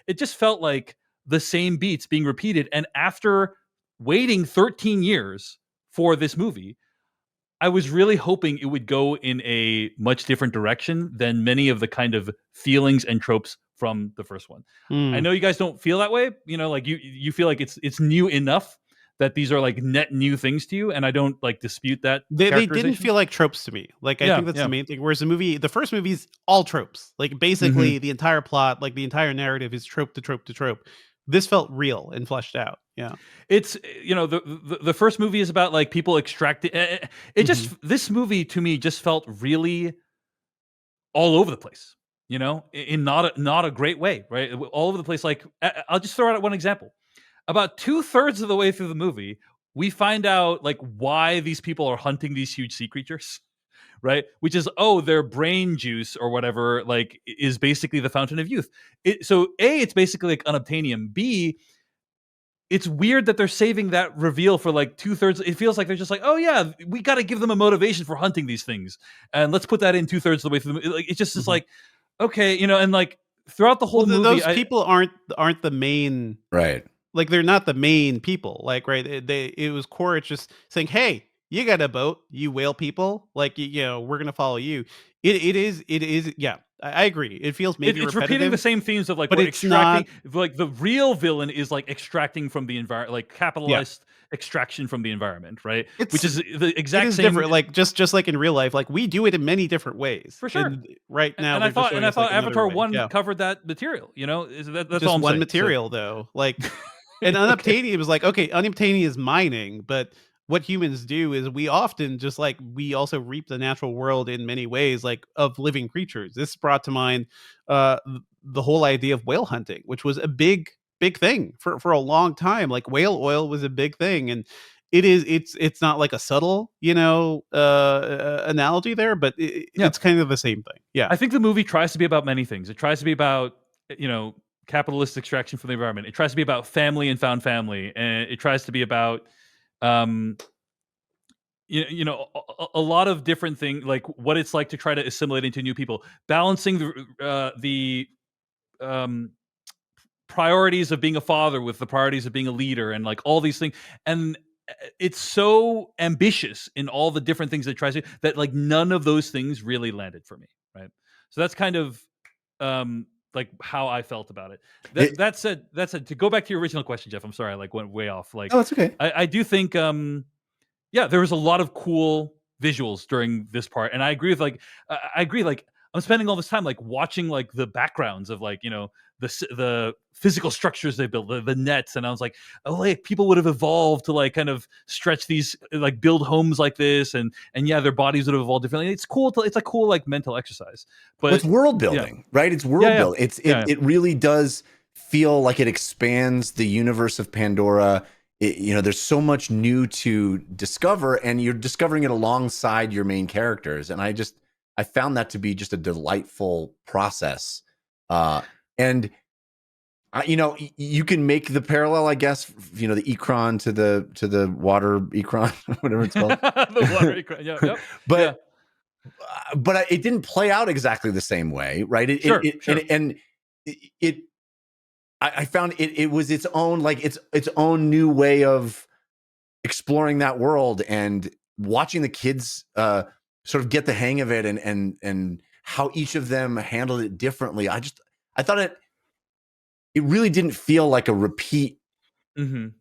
[SPEAKER 1] it just felt like the same beats being repeated. And after waiting 13 years for this movie, I was really hoping it would go in a much different direction than many of the kind of feelings and tropes from the first one. I know you guys don't feel that way. Like you feel like it's new enough that these are like net new things to you, and I don't like dispute that.
[SPEAKER 3] They didn't
[SPEAKER 1] characterization.
[SPEAKER 3] feel like tropes to me. Like, I
[SPEAKER 1] Yeah,
[SPEAKER 3] think that's
[SPEAKER 1] yeah.
[SPEAKER 3] the main thing. Whereas the first movie is all tropes. Like, basically the entire plot, like the entire narrative is trope to trope to trope. This felt real and fleshed out. Yeah.
[SPEAKER 1] It's the first movie is about like people extracting. It just this movie to me just felt really all over the place. In not a great way, right? All over the place. Like I'll just throw out one example. About 2/3 of the way through the movie, we find out like why these people are hunting these huge sea creatures, right? Which is their brain juice or whatever like is basically the fountain of youth. So A, it's basically like unobtainium. B, it's weird that they're saving that reveal for like 2/3. It feels like they're just like, oh yeah, we got to give them a motivation for hunting these things, and let's put that in 2/3 of the way through the movie. Like it's just is like, okay, and like throughout the whole movie,
[SPEAKER 3] those people aren't the main,
[SPEAKER 2] Right.
[SPEAKER 3] like, they're not the main people. Like, right, it was Quaritch just saying, hey, you got a boat, you whale people, like, we're gonna follow you. It is, yeah, I agree. It feels maybe
[SPEAKER 1] it's
[SPEAKER 3] repetitive,
[SPEAKER 1] repeating the same themes of like
[SPEAKER 3] but
[SPEAKER 1] we're
[SPEAKER 3] it's not.
[SPEAKER 1] extracting. Like the real villain is like extracting from the environment, like
[SPEAKER 3] Yeah,
[SPEAKER 1] capitalist extraction from the environment, right? Which
[SPEAKER 3] it's
[SPEAKER 1] is the
[SPEAKER 3] it
[SPEAKER 1] exact
[SPEAKER 3] is
[SPEAKER 1] same.
[SPEAKER 3] different. Like, just like in real life, like, we do it in many different ways.
[SPEAKER 1] For sure.
[SPEAKER 3] And right now
[SPEAKER 1] And
[SPEAKER 3] they're just showing
[SPEAKER 1] I
[SPEAKER 3] us like
[SPEAKER 1] thought
[SPEAKER 3] another
[SPEAKER 1] Avatar
[SPEAKER 3] way.
[SPEAKER 1] 1
[SPEAKER 3] Yeah.
[SPEAKER 1] covered that material. That's all
[SPEAKER 3] Just
[SPEAKER 1] I'm
[SPEAKER 3] one
[SPEAKER 1] saying.
[SPEAKER 3] material though. Like, and unobtainium is like, okay, unobtainium is mining, but what humans do is we often just like we also reap the natural world in many ways, like of living creatures. This brought to mind the whole idea of whale hunting, which was a big thing for a long time. Like, whale oil was a big thing, and it's not like a subtle analogy there, but
[SPEAKER 1] Yeah.
[SPEAKER 3] it's kind of the same thing. Yeah.
[SPEAKER 1] I think the movie tries to be about many things. It tries to be about, capitalist extraction from the environment. It tries to be about family and found family, and it tries to be about, um, a lot of different things, like what it's like to try to assimilate into new people, balancing the um, priorities of being a father with the priorities of being a leader, and like all these things. And it's so ambitious in all the different things it tries to, that like none of those things really landed for me, right? So that's kind of like how I felt about it. That said, to go back to your original question, Jeff, I'm sorry I like went way off. Like,
[SPEAKER 2] Oh, it's okay.
[SPEAKER 1] I do think yeah, there was a lot of cool visuals during this part, and I agree with like I agree, like I'm spending all this time like watching like the backgrounds of like the physical structures they built, the nets, and I was like, oh, like people would have evolved to like kind of stretch these, like build homes like this, and yeah, their bodies would have evolved differently. It's cool it's a cool like mental exercise. But
[SPEAKER 2] it's world
[SPEAKER 1] yeah,
[SPEAKER 2] building, right? It's world building. It really does feel like it expands the universe of Pandora. There's so much new to discover, and you're discovering it alongside your main characters. And I found that to be just a delightful process. And you can make the parallel, I guess, the Ikran to the water Ikran, whatever it's called.
[SPEAKER 1] the water Ikran, yeah.
[SPEAKER 2] But it didn't play out exactly the same way, right?
[SPEAKER 1] Sure.
[SPEAKER 2] I found it was its own, like its own new way of exploring that world, and watching the kids sort of get the hang of it, and how each of them handled it differently. I thought it really didn't feel like a repeat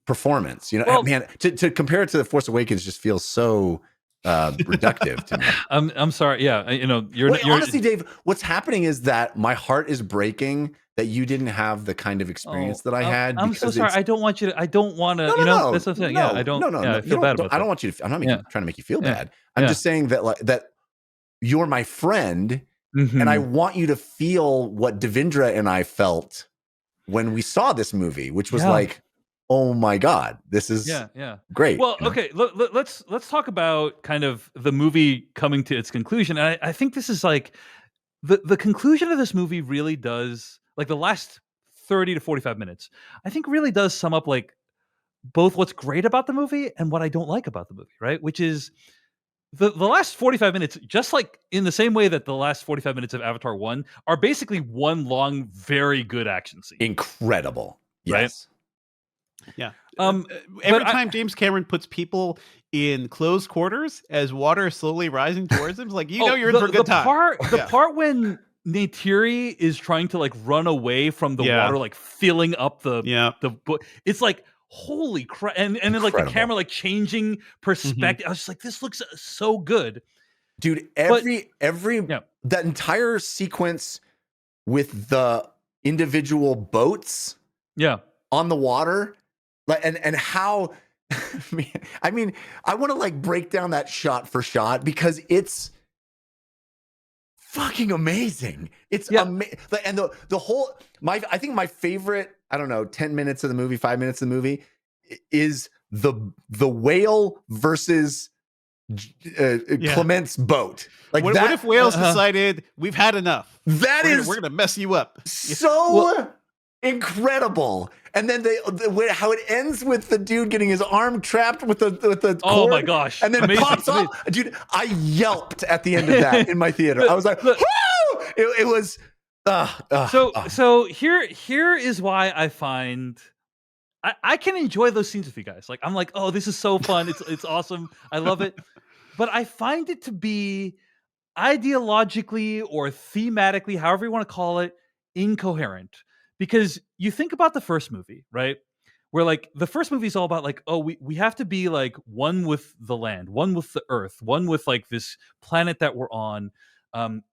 [SPEAKER 2] performance.
[SPEAKER 1] Well,
[SPEAKER 2] man, to compare it to The Force Awakens just feels so reductive to me.
[SPEAKER 1] I'm sorry. Yeah, you're
[SPEAKER 2] honestly, Dave, what's happening is that my heart is breaking that you didn't have the kind of experience that I had.
[SPEAKER 1] I'm so sorry. I don't want to.
[SPEAKER 2] No,
[SPEAKER 1] that's the thing.
[SPEAKER 2] No,
[SPEAKER 1] I don't.
[SPEAKER 2] No.
[SPEAKER 1] I feel bad about that.
[SPEAKER 2] I don't want you to. I'm not trying to make you feel bad. I'm
[SPEAKER 1] Yeah.
[SPEAKER 2] just saying that that you're my friend, and I want you to feel what Devindra and I felt when we saw this movie, which was like, oh my God, this is great.
[SPEAKER 1] Well, okay, let's talk about kind of the movie coming to its conclusion. And I think this is like the conclusion of this movie really does, like the last 30 to 45 minutes, I think really does sum up like both what's great about the movie and what I don't like about the movie, right? Which is the last 45 minutes, just like in the same way that the last 45 minutes of Avatar 1 are basically one long, very good action scene.
[SPEAKER 2] Incredible. Yes.
[SPEAKER 3] Right? Yeah. Every time James Cameron puts people in close quarters as water is slowly rising towards him, it's like, you're in for a good time.
[SPEAKER 1] The part when Neytiri is trying to like run away from the water, like filling up the book, it's like, holy crap. And then like the camera like changing perspective. I was just like, this looks so good.
[SPEAKER 2] Dude, that entire sequence with the individual boats on the water, like and how I mean, I want to like break down that shot for shot because it's fucking amazing. It's amazing. And the whole I think my favorite, I don't know, 10 minutes of the movie, 5 minutes of the movie is the whale versus Clement's boat. Like
[SPEAKER 3] what if whales decided we've had enough? We're gonna mess you up.
[SPEAKER 2] So incredible. And then how it ends with the dude getting his arm trapped with the cord,
[SPEAKER 1] oh my gosh,
[SPEAKER 2] and then pops up. Dude, I yelped at the end of that in my theater. I was like, woo! It was
[SPEAKER 1] so here is why I find I can enjoy those scenes with you guys. Like I'm like, oh, this is so fun. It's awesome. I love it. But I find it to be ideologically or thematically, however you want to call it, incoherent. Because you think about the first movie, right? Where like the first movie is all about like, oh, we have to be like one with the land, one with the earth, one with like this planet that we're on.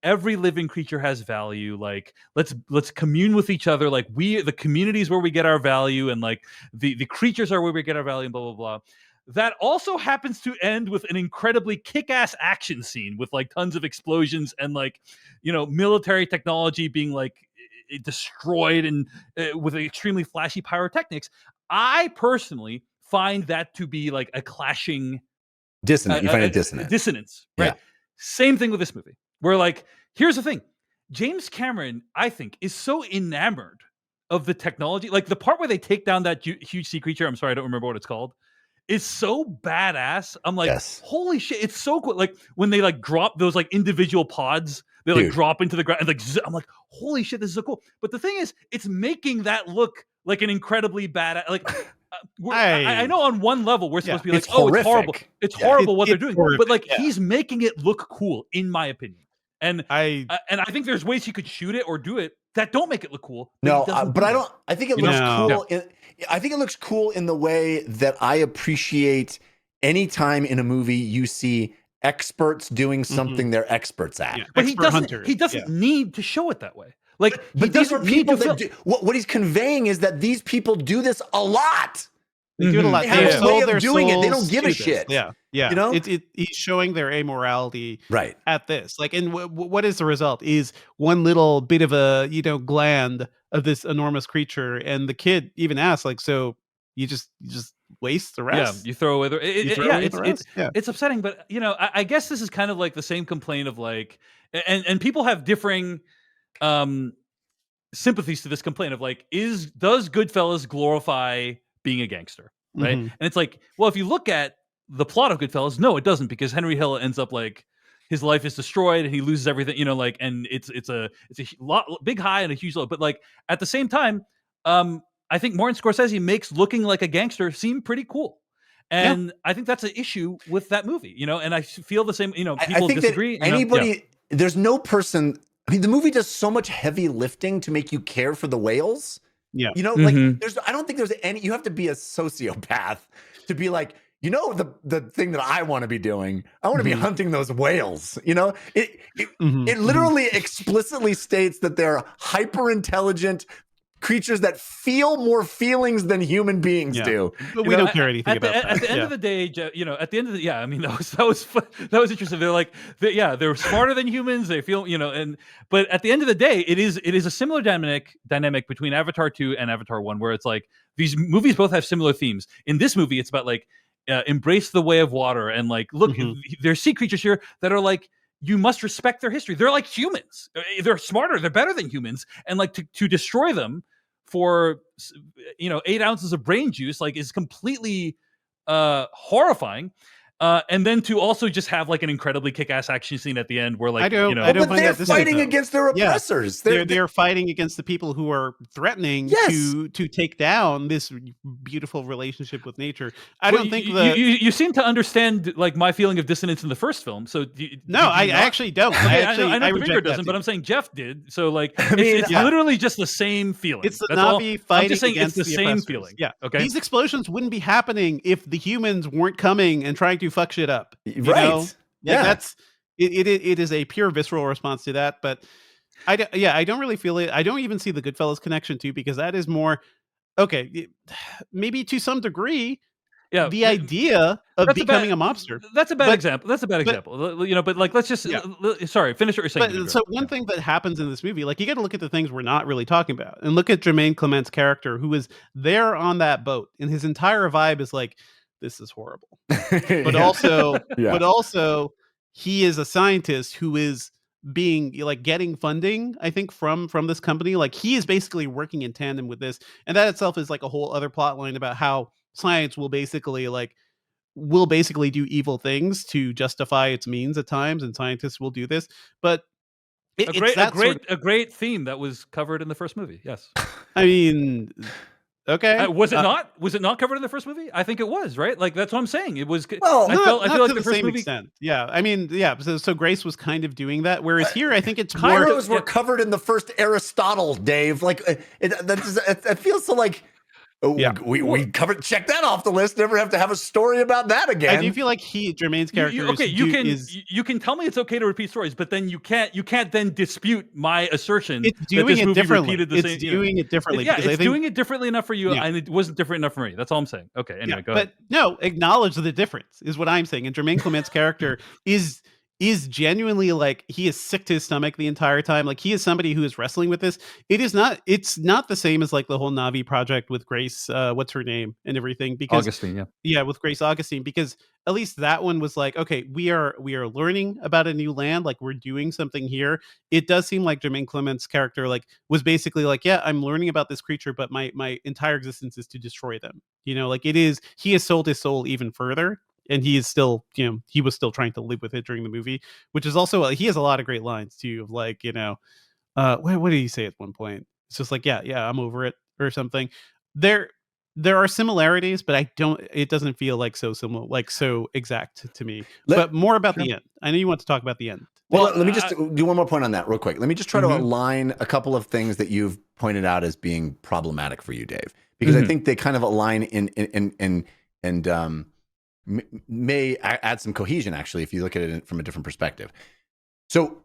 [SPEAKER 1] Every living creature has value. Like let's commune with each other. Like the communities where we get our value, and like the creatures are where we get our value, and blah blah blah. That also happens to end with an incredibly kick-ass action scene with like tons of explosions and like military technology being like destroyed and with extremely flashy pyrotechnics. I personally find that to be like a clashing
[SPEAKER 2] dissonance. You find it dissonant.
[SPEAKER 1] Dissonance, right? Yeah. Same thing with this movie. Where like, here's the thing. James Cameron, I think, is so enamored of the technology. Like the part where they take down that huge sea creature, I'm sorry, I don't remember what it's called, is so badass. I'm like, holy shit, it's so cool. Like when they like drop those like individual pods, they like drop into the ground and like I'm like, holy shit, this is so cool. But the thing is, it's making that look like an incredibly bad like I know on one level we're supposed to be like, oh, it's horrible. It's horrible what they're doing.
[SPEAKER 3] Horrific.
[SPEAKER 1] But like he's making it look cool, in my opinion. And I think there's ways he could shoot it or do it that don't make it look cool.
[SPEAKER 2] But I don't. I think it looks cool. I think it looks cool in the way that I appreciate any time in a movie you see experts doing something they're experts at.
[SPEAKER 1] Yeah. But he doesn't need to show it that way. Like,
[SPEAKER 2] but these are people that do, what he's conveying is that these people do this a lot.
[SPEAKER 3] They do it a lot.
[SPEAKER 2] They have a way of doing it. They don't give a shit.
[SPEAKER 3] Yeah. He's showing their amorality at this. Like, and what is the result? Is one little bit of a gland of this enormous creature, and the kid even asks, like, so you just waste the rest?
[SPEAKER 1] Yeah, you throw away it's upsetting. But I guess this is kind of like the same complaint of like, and people have differing sympathies to this complaint of like, does Goodfellas glorify being a gangster, right? And it's like, well, if you look at the plot of Goodfellas, no, it doesn't, because Henry Hill ends up like his life is destroyed and he loses everything, like, and it's a big high and a huge low. But like at the same time, I think Martin Scorsese makes looking like a gangster seem pretty cool. And I think that's an issue with that movie, and I feel the same, people disagree.
[SPEAKER 2] there's no person. I mean, the movie does so much heavy lifting to make you care for the whales.
[SPEAKER 3] Yeah.
[SPEAKER 2] You know, like I don't think there's any, you have to be a sociopath to be like, you know, the thing that I want to be doing, I want to be hunting those whales. You know, it literally explicitly states that they're hyper intelligent creatures that feel more feelings than human beings do.
[SPEAKER 3] But we don't care anything about that.
[SPEAKER 1] At the end of the day, you know, at the end of the, I mean, that was interesting. They're like, they're smarter than humans. They feel, you know, but at the end of the day, it is a similar dynamic between Avatar 2 and Avatar 1, where it's like these movies both have similar themes. In this movie, it's about like embrace the way of water and like look, there's sea creatures here that are like, you must respect their history. They're like humans. They're smarter. They're better than humans. And like to destroy them for, you know, 8 ounces of brain juice, like is completely horrifying. And then to also just have like an incredibly kick-ass action scene at the end where like,
[SPEAKER 3] you know,
[SPEAKER 2] but they're fighting against their oppressors.
[SPEAKER 3] They're fighting against the people who are threatening to take down this beautiful relationship with nature. I don't think
[SPEAKER 1] you seem to understand like my feeling of dissonance in the first film. So
[SPEAKER 3] I actually don't.
[SPEAKER 1] I know Devindra doesn't, but I'm saying Jeff did. So like, it's literally just the same feeling.
[SPEAKER 3] It's the Na'vi fighting
[SPEAKER 1] I'm just saying
[SPEAKER 3] against
[SPEAKER 1] it's the same feeling.
[SPEAKER 3] Yeah.
[SPEAKER 1] Okay.
[SPEAKER 3] These explosions wouldn't be happening if the humans weren't coming and trying to fuck shit up. You know?
[SPEAKER 2] Yeah.
[SPEAKER 3] That's it is a pure visceral response to that. But I don't really feel it. I don't even see the Goodfellas connection too, because that is more okay. Maybe to some degree. Yeah, the idea of becoming a mobster.
[SPEAKER 1] That's a bad example. That's a bad example. You know, but like, let's just sorry, finish what you're saying.
[SPEAKER 3] But, so one thing that happens in this movie, like you got to look at the things we're not really talking about, and look at Jermaine Clement's character, who is there on that boat, and his entire vibe is like, this is horrible. But also, he is a scientist who is being like getting funding, I think, from this company. Like he is basically working in tandem with this, and that itself is like a whole other plot line about how science will basically do evil things to justify its means at times, and scientists will do this. But
[SPEAKER 1] a great theme that was covered in the first movie. Yes,
[SPEAKER 3] I mean, okay,
[SPEAKER 1] was it not? Was it not covered in the first movie? I think it was, right? Like that's what I'm saying. It was.
[SPEAKER 3] Well, I feel like
[SPEAKER 1] to
[SPEAKER 3] the same extent. Yeah, I mean, yeah. So Grace was kind of doing that, whereas here I think it's
[SPEAKER 2] Kairos were covered in the first Aristotle, Dave. Like it feels so like. We covered. Check that off the list. Never have to have a story about that again.
[SPEAKER 3] I do feel like Jermaine's character.
[SPEAKER 1] You can tell me it's okay to repeat stories, but then you can't then dispute my assertion.
[SPEAKER 3] It's doing it differently.
[SPEAKER 1] It's
[SPEAKER 3] doing it differently.
[SPEAKER 1] Yeah, it's doing it differently enough for you, and it wasn't different enough for me. That's all I'm saying. Okay, anyway, go ahead.
[SPEAKER 3] But no, acknowledge the difference is what I'm saying. And Jermaine Clement's character is genuinely like, he is sick to his stomach the entire time. Like he is somebody who is wrestling with this. It's not the same as like the whole Na'vi project with Grace, what's her name and everything, because
[SPEAKER 1] Augustine,
[SPEAKER 3] with Grace Augustine, because at least that one was like, okay, we are learning about a new land, like we're doing something here. It does seem like Jermaine Clement's character like was basically like, yeah, I'm learning about this creature, but my entire existence is to destroy them. You know, like he has sold his soul even further. And he is still, you know, he was still trying to live with it during the movie, which is also, he has a lot of great lines too, of like, you know, what did he say at one point? It's just like, yeah, I'm over it or something. There are similarities, but it doesn't feel like so similar, like so exact to me. But more about the end. I know you want to talk about the end.
[SPEAKER 2] Well, let me just do one more point on that real quick. Let me just try to align a couple of things that you've pointed out as being problematic for you, Dave, because I think they kind of align and may add some cohesion, actually, if you look at it from a different perspective. So,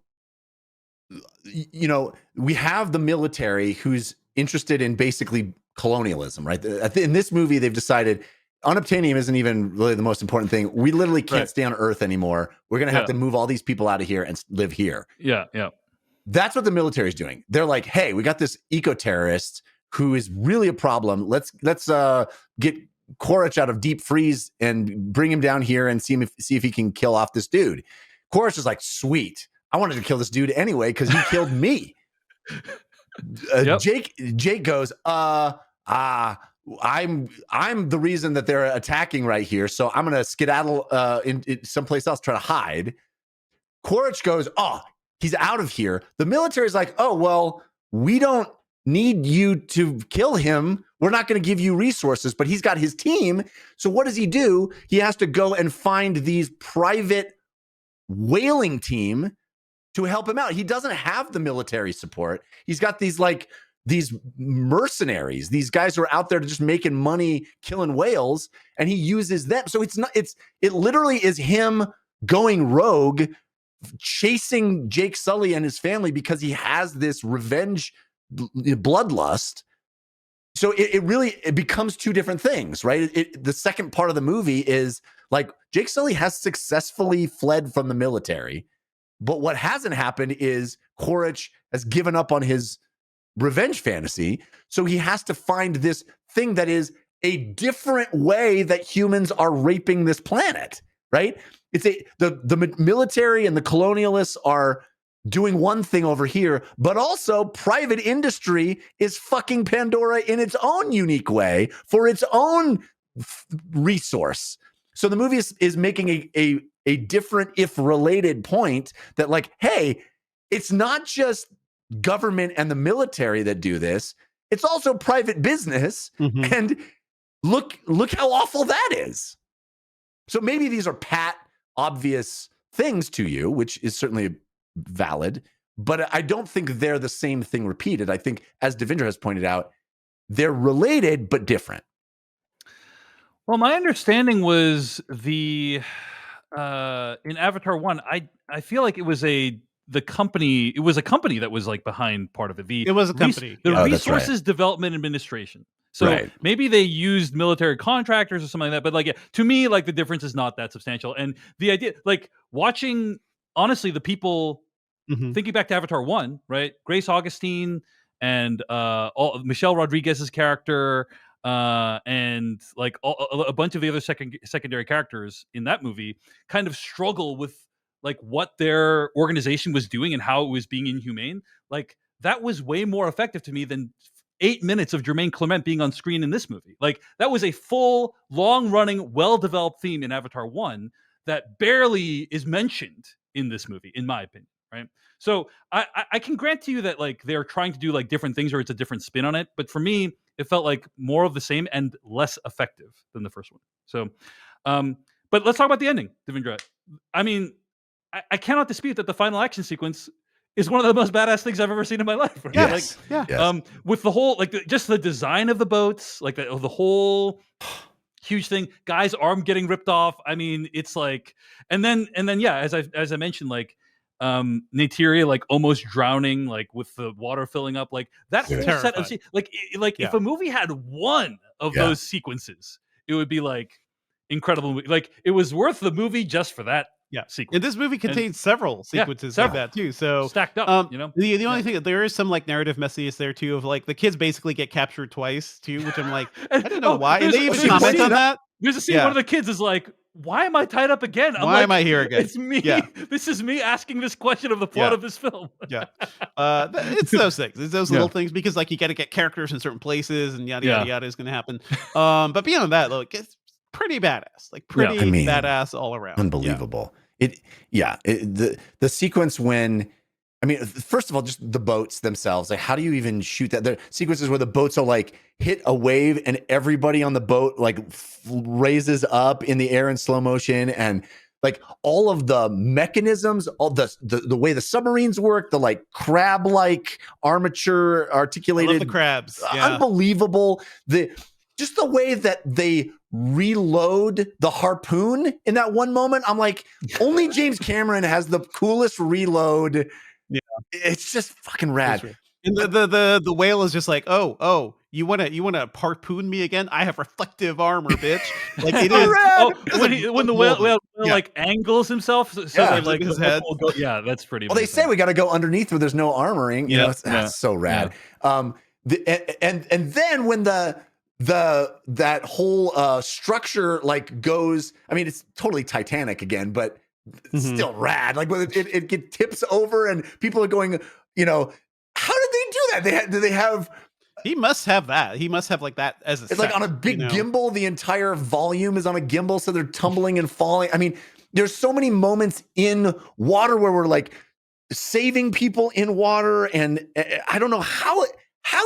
[SPEAKER 2] you know, we have the military who's interested in basically colonialism, right? In this movie, they've decided unobtainium isn't even really the most important thing. We literally can't stay on Earth anymore. We're going to have to move all these people out of here and live here.
[SPEAKER 1] Yeah.
[SPEAKER 2] That's what the military is doing. They're like, hey, we got this eco-terrorist who is really a problem. Let's get Quaritch out of deep freeze and bring him down here and see if he can kill off this dude. Quaritch is like, sweet. I wanted to kill this dude anyway because he killed me. Jake goes, I'm the reason that they're attacking right here, so I'm gonna skedaddle in someplace else, try to hide. Quaritch goes, oh, he's out of here. The military's like, oh well, we don't need you to kill him. We're not going to give you resources, but he's got his team. So what does he do? He has to go and find these private whaling team to help him out. He doesn't have the military support. He's got these mercenaries, these guys who are out there just making money killing whales, and he uses them. So it literally is him going rogue, chasing Jake Sully and his family because he has this revenge bloodlust. So it becomes two different things, right? The second part of the movie is like Jake Sully has successfully fled from the military, but what hasn't happened is Quaritch has given up on his revenge fantasy. So he has to find this thing that is a different way that humans are raping this planet, right? It's the military and the colonialists are doing one thing over here, but also private industry is fucking Pandora in its own unique way for its own resource. So the movie is making a different, if related point that like, hey, it's not just government and the military that do this. It's also private business. Mm-hmm. And look how awful that is. So maybe these are pat, obvious things to you, which is certainly valid, but I don't think they're the same thing repeated. I think, as Devindra has pointed out, they're related but different.
[SPEAKER 1] Well, my understanding was in Avatar 1, I feel like it was a company that was like behind part of it.
[SPEAKER 3] It was a company.
[SPEAKER 1] The Resources Development Administration. So maybe they used military contractors or something like that. But like, yeah, to me, like the difference is not that substantial. And the idea, like watching, honestly, the people thinking back to Avatar 1, right? Grace Augustine and Michelle Rodriguez's character, and like a bunch of the other secondary characters in that movie kind of struggle with like what their organization was doing and how it was being inhumane. Like that was way more effective to me than 8 minutes of Jermaine Clement being on screen in this movie. Like that was a full, long-running, well-developed theme in Avatar 1 that barely is mentioned in this movie, in my opinion, right? So I can grant to you that like they're trying to do like different things or it's a different spin on it, but for me, it felt like more of the same and less effective than the first one. So, but let's talk about the ending, Devindra. I mean, I cannot dispute that the final action sequence is one of the most badass things I've ever seen in my life. Right?
[SPEAKER 2] Yes.
[SPEAKER 1] Like, yes. With the whole, like, just the design of the boats, like the whole huge thing, guy's arm getting ripped off. I mean, it's like, and then, yeah, as I mentioned, like, Neytiri like almost drowning, like with the water filling up, like that whole set of if a movie had one of those sequences, it would be like incredible. Like it was worth the movie just for that.
[SPEAKER 3] Yeah,
[SPEAKER 1] sequence.
[SPEAKER 3] And this movie contains several sequences like that too. So
[SPEAKER 1] stacked up,
[SPEAKER 3] the only thing that there is some like narrative messiness there too, of like the kids basically get captured twice too, which I'm like, I don't know why. And they even comment on that.
[SPEAKER 1] There's a scene one of the kids is like, "Why am I tied up again?
[SPEAKER 3] Why am I here again?
[SPEAKER 1] It's me. Yeah. This is me asking this question of the plot of this film."
[SPEAKER 3] It's those things. It's those little things because like you got to get characters in certain places and yada yada yada is going to happen. But beyond that, look, it's pretty badass. Like pretty badass all around.
[SPEAKER 2] Unbelievable. The sequence when, I mean, first of all, just the boats themselves. Like, how do you even shoot that? There are sequences where the boats will like hit a wave and everybody on the boat like raises up in the air in slow motion, and like all of the mechanisms, all the way the submarines work, the like crab-like armature articulated.
[SPEAKER 3] I love the crabs.
[SPEAKER 2] Unbelievable. Just the way that they reload the harpoon in that one moment. I'm like, only James Cameron has the coolest reload. Yeah, it's just fucking rad.
[SPEAKER 3] And the whale is just like, oh, you wanna harpoon me again? I have reflective armor, bitch. Like it is.
[SPEAKER 1] When the whale like angles himself, so like
[SPEAKER 3] his head.
[SPEAKER 1] That's pretty.
[SPEAKER 2] Well, they say we got to go underneath where there's no armoring. You know, that's so rad. And then when that whole structure like goes, I mean, it's totally Titanic again, but it's still rad. Like when it tips over and people are going, how did they do that? Do they have?
[SPEAKER 3] He must have that. He must have like that as a.
[SPEAKER 2] It's like on a big gimbal. The entire volume is on a gimbal, so they're tumbling and falling. I mean, there's so many moments in water where we're like saving people in water, and I don't know how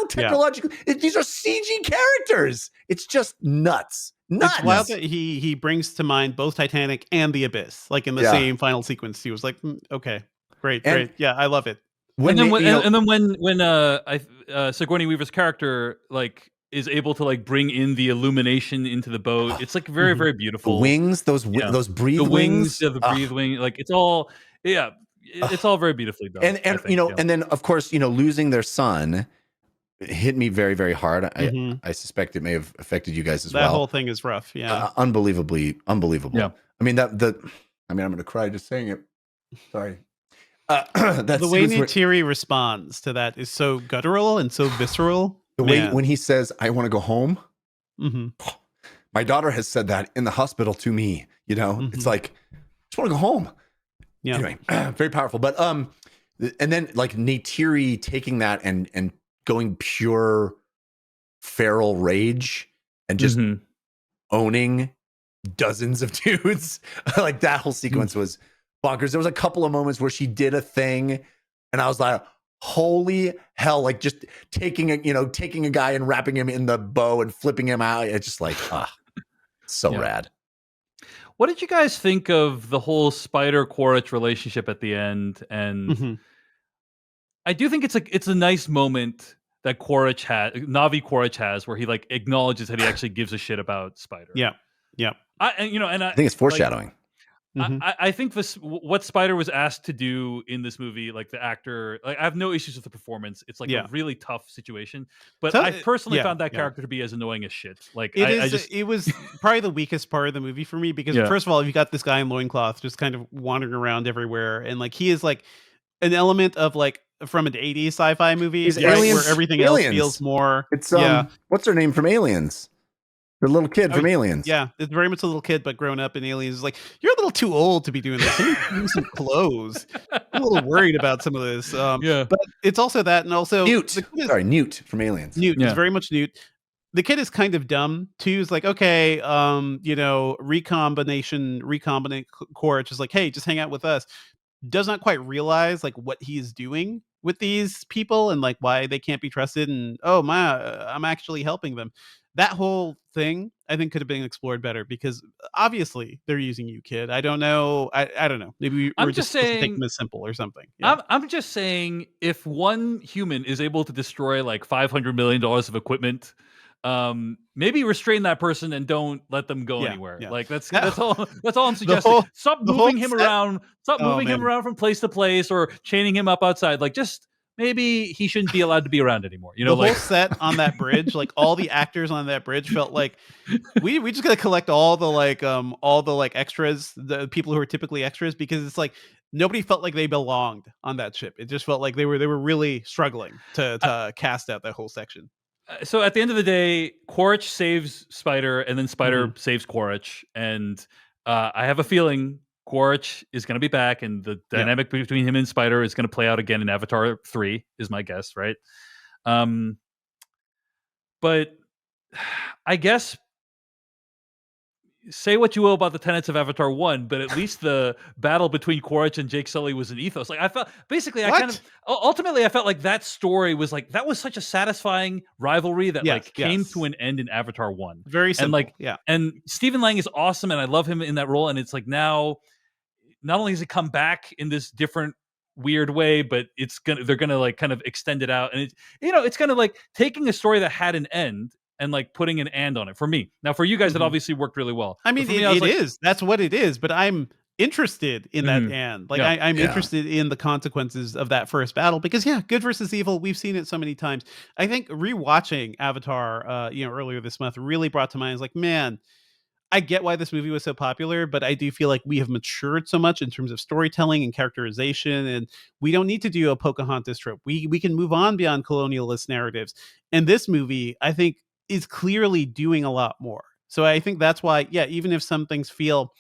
[SPEAKER 2] technological. These are CG characters. It's just nuts.
[SPEAKER 3] It's wild that he brings to mind both Titanic and The Abyss, like in the same final sequence. He was like, okay. Great. Yeah, I love it.
[SPEAKER 1] And then
[SPEAKER 2] when
[SPEAKER 1] Sigourney Weaver's character like is able to like bring in the illumination into the boat, it's like very very
[SPEAKER 2] the
[SPEAKER 1] beautiful.
[SPEAKER 2] wings, those breathe
[SPEAKER 1] The wings,
[SPEAKER 2] wings,
[SPEAKER 1] yeah, the breathe wing, like it's all it's all very beautifully done.
[SPEAKER 2] and
[SPEAKER 1] I think,
[SPEAKER 2] and then of course losing their son hit me very very hard. I suspect it may have affected you guys as well.
[SPEAKER 3] That whole thing is rough. Yeah,
[SPEAKER 2] unbelievable.
[SPEAKER 1] Yeah.
[SPEAKER 2] I mean I'm going to cry just saying it. Sorry.
[SPEAKER 3] The way Neytiri responds to that is so guttural and so visceral.
[SPEAKER 2] The way when he says, "I want to go home." My daughter has said that in the hospital to me. It's like, I just want to go home.
[SPEAKER 3] Yeah.
[SPEAKER 2] Anyway, very powerful. But and then like Neytiri taking that and going pure feral rage and just owning dozens of dudes. Like that whole sequence was bonkers. There was a couple of moments where she did a thing and I was like, holy hell, like just taking a guy and wrapping him in the bow and flipping him out. It's just like so rad.
[SPEAKER 1] What did you guys think of the whole Spider Quaritch relationship at the end? And I do think it's a nice moment that Navi Quaritch has, where he like acknowledges that he actually gives a shit about Spider.
[SPEAKER 3] Yeah.
[SPEAKER 2] I think it's foreshadowing.
[SPEAKER 1] I think what Spider was asked to do in this movie, like the actor, like I have no issues with the performance. It's like a really tough situation, but I personally found that character to be as annoying as shit. Like
[SPEAKER 3] it was probably the weakest part of the movie for me because first of all, you got this guy in loincloth just kind of wandering around everywhere, and like he is like an element of like from an 80s sci-fi movie, right, where everything else feels more.
[SPEAKER 2] It's what's her name from Aliens? The little kid from Aliens.
[SPEAKER 3] Yeah, it's very much a little kid, but grown up in Aliens. Is like, you're a little too old to be doing this. You need to do some clothes. I'm a little worried about some of this. But it's also that, and also
[SPEAKER 2] Newt from Aliens.
[SPEAKER 3] Newt is very much Newt. The kid is kind of dumb too. It's like, okay, recombinate Quaritch is like, hey, just hang out with us. Does not quite realize like what he's doing with these people and like why they can't be trusted. And I'm actually helping them. That whole thing, I think, could have been explored better because obviously they're using you, kid. I don't know. I don't know. Maybe we're just supposed to take them as simple or something. Yeah.
[SPEAKER 1] I'm just saying, if one human is able to destroy like $500 million of equipment, maybe restrain that person and don't let them go anywhere. Yeah. Like that's all I'm suggesting. Stop moving him around. Stop moving him around from place to place or chaining him up outside. Like just. Maybe he shouldn't be allowed to be around anymore.
[SPEAKER 3] The whole set on that bridge, like all the actors on that bridge felt like we just gotta collect all the extras, the people who are typically extras, because it's like nobody felt like they belonged on that ship. It just felt like they were really struggling to cast out that whole section.
[SPEAKER 1] So at the end of the day, Quaritch saves Spider, and then Spider saves Quaritch, and I have a feeling Quaritch is going to be back, and the dynamic between him and Spider is going to play out again in Avatar 3, is my guess, right? But I guess say what you will about the tenets of Avatar 1, but at least the battle between Quaritch and Jake Sully was an ethos. Like I felt ultimately I felt like that story was like, that was such a satisfying rivalry that came to an end in Avatar 1.
[SPEAKER 3] Very simple.
[SPEAKER 1] And Stephen Lang is awesome, and I love him in that role. And it's like now, not only has it come back in this different weird way, but they're gonna like kind of extend it out, and it's kind of like taking a story that had an end and like putting an and on it for me. Now for you guys, it obviously worked really well.
[SPEAKER 3] I mean, that's what it is, but I'm interested in that and like I'm interested in the consequences of that first battle, because good versus evil, we've seen it so many times. I think rewatching Avatar earlier this month really brought to mind, is like, man, I get why this movie was so popular, but I do feel like we have matured so much in terms of storytelling and characterization, and we don't need to do a Pocahontas trope. We can move on beyond colonialist narratives. And this movie, I think, is clearly doing a lot more. So I think that's why, even if some things feel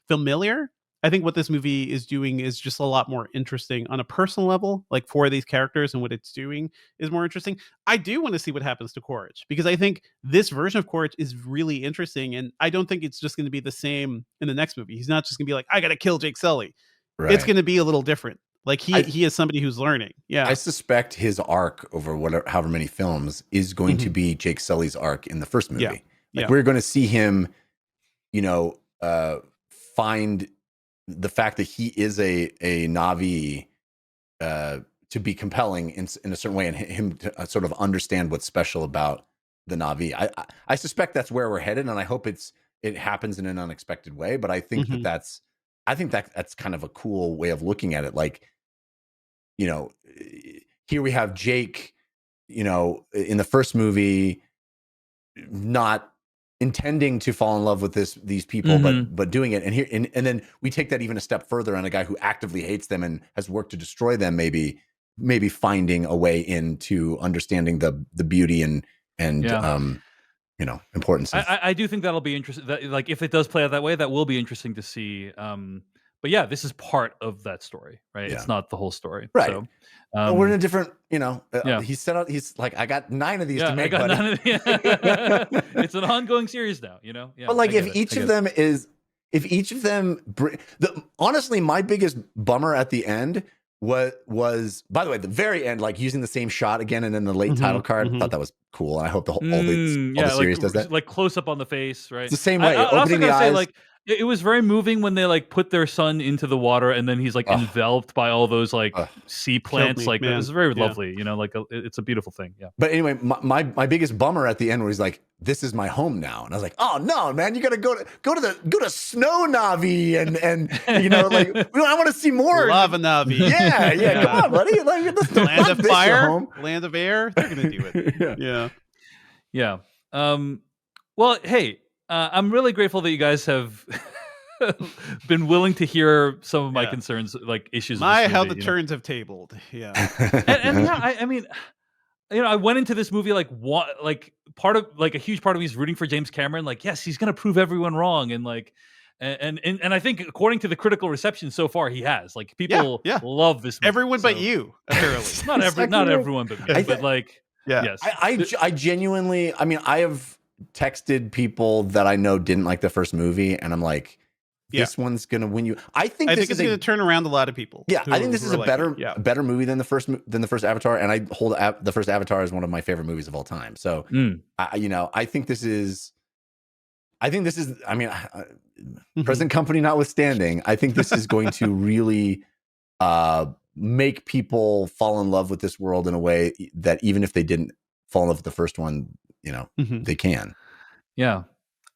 [SPEAKER 3] familiar, I think what this movie is doing is just a lot more interesting on a personal level, like for these characters, and what it's doing is more interesting. I do want to see what happens to Quaritch, because I think this version of Quaritch is really interesting, and I don't think it's just going to be the same in the next movie. He's not just going to be like, I got to kill Jake Sully. Right. It's going to be a little different. Like he is somebody who's learning. Yeah.
[SPEAKER 2] I suspect his arc over however many films is going to be Jake Sully's arc in the first movie. Yeah. We're going to see him, find the fact that he is a Na'vi to be compelling in a certain way, and him to sort of understand what's special about the Na'vi. I suspect that's where we're headed, and I hope it happens in an unexpected way. But I think that's kind of a cool way of looking at it. Like, you know, here we have Jake, you know, in the first movie, not intending to fall in love with these people, but doing it. And here, and then we take that even a step further on a guy who actively hates them and has worked to destroy them, maybe finding a way into understanding the beauty and you know, importance.
[SPEAKER 1] I do think that'll be interesting. That, like, if it does play out that way, that will be interesting to see. But yeah, this is part of that story, right?
[SPEAKER 2] Yeah.
[SPEAKER 1] It's not the whole story,
[SPEAKER 2] right?
[SPEAKER 1] So,
[SPEAKER 2] we're in a different, you know. He set out. He's like, I got 9 of these to make.
[SPEAKER 1] I got 9 of It's an ongoing series now, you know. Yeah,
[SPEAKER 2] but like, if each of them, honestly, my biggest bummer at the end was, by the way, the very end, like using the same shot again, and then the late title card. I thought that was cool. I hope all the series does that.
[SPEAKER 1] Like close up on the face, right?
[SPEAKER 2] It's the same way.
[SPEAKER 1] I
[SPEAKER 2] opening the eyes.
[SPEAKER 1] Say, like, it was very moving when they like put their son into the water, and then he's like enveloped by all those like sea plants. Like, it was very lovely, you know. Like, it's a beautiful thing. Yeah.
[SPEAKER 2] But anyway, my biggest bummer at the end was like, this is my home now, and I was like, oh no, man, you gotta go to Snow Na'vi and you know, like, I want to see more
[SPEAKER 3] Lava Na'vi.
[SPEAKER 2] Yeah, come on, buddy. Like, this
[SPEAKER 3] Land of Fire, Land of Air. They're gonna do it.
[SPEAKER 1] Yeah. Well, hey. I'm really grateful that you guys have been willing to hear some of my concerns, like issues.
[SPEAKER 3] How the turns have tabled. Yeah.
[SPEAKER 1] and I mean, you know, I went into this movie like part of a huge part of me is rooting for James Cameron. Like, yes, he's going to prove everyone wrong, and like, and I think according to the critical reception so far, he has. Like, people love this movie.
[SPEAKER 3] Everyone but you, apparently.
[SPEAKER 1] not everyone but me, but like, yes,
[SPEAKER 2] I genuinely. I mean, I have texted people that I know didn't like the first movie, and I'm like, this one's gonna win you. I think it's
[SPEAKER 3] gonna turn around a lot of people.
[SPEAKER 2] Yeah, I think this is a better movie than the first Avatar, and I hold the first Avatar as one of my favorite movies of all time. So, I think this is. I mean, present company notwithstanding, I think this is going to really make people fall in love with this world in a way that even if they didn't fall in love with the first one, you know, they can.
[SPEAKER 1] Yeah.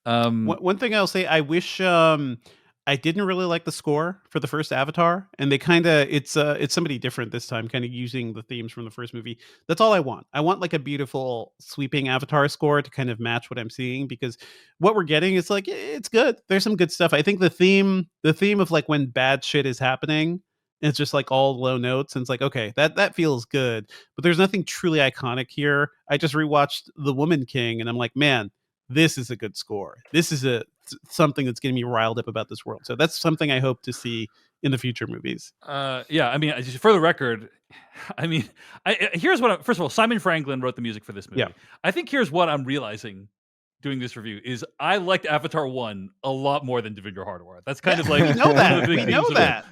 [SPEAKER 3] One thing I'll say, I wish I didn't really like the score for the first Avatar, and they kind of it's somebody different this time, kind of using the themes from the first movie. That's all I want. I want like a beautiful sweeping Avatar score to kind of match what I'm seeing, because what we're getting is like, it's good. There's some good stuff. I think the theme of like when bad shit is happening, it's just like all low notes, and it's like, okay, that feels good, but there's nothing truly iconic here. I just rewatched The Woman King, and I'm like, man, this is a good score. This is something that's getting me riled up about this world. So that's something I hope to see in the future movies.
[SPEAKER 1] Yeah, I mean, for the record, I mean, here's what. First of all, Simon Franklin wrote the music for this movie.
[SPEAKER 3] Yeah.
[SPEAKER 1] I think here's what I'm realizing doing this review is I liked Avatar 1 a lot more than Devindra Hardawar. That's kind of like
[SPEAKER 3] we know that.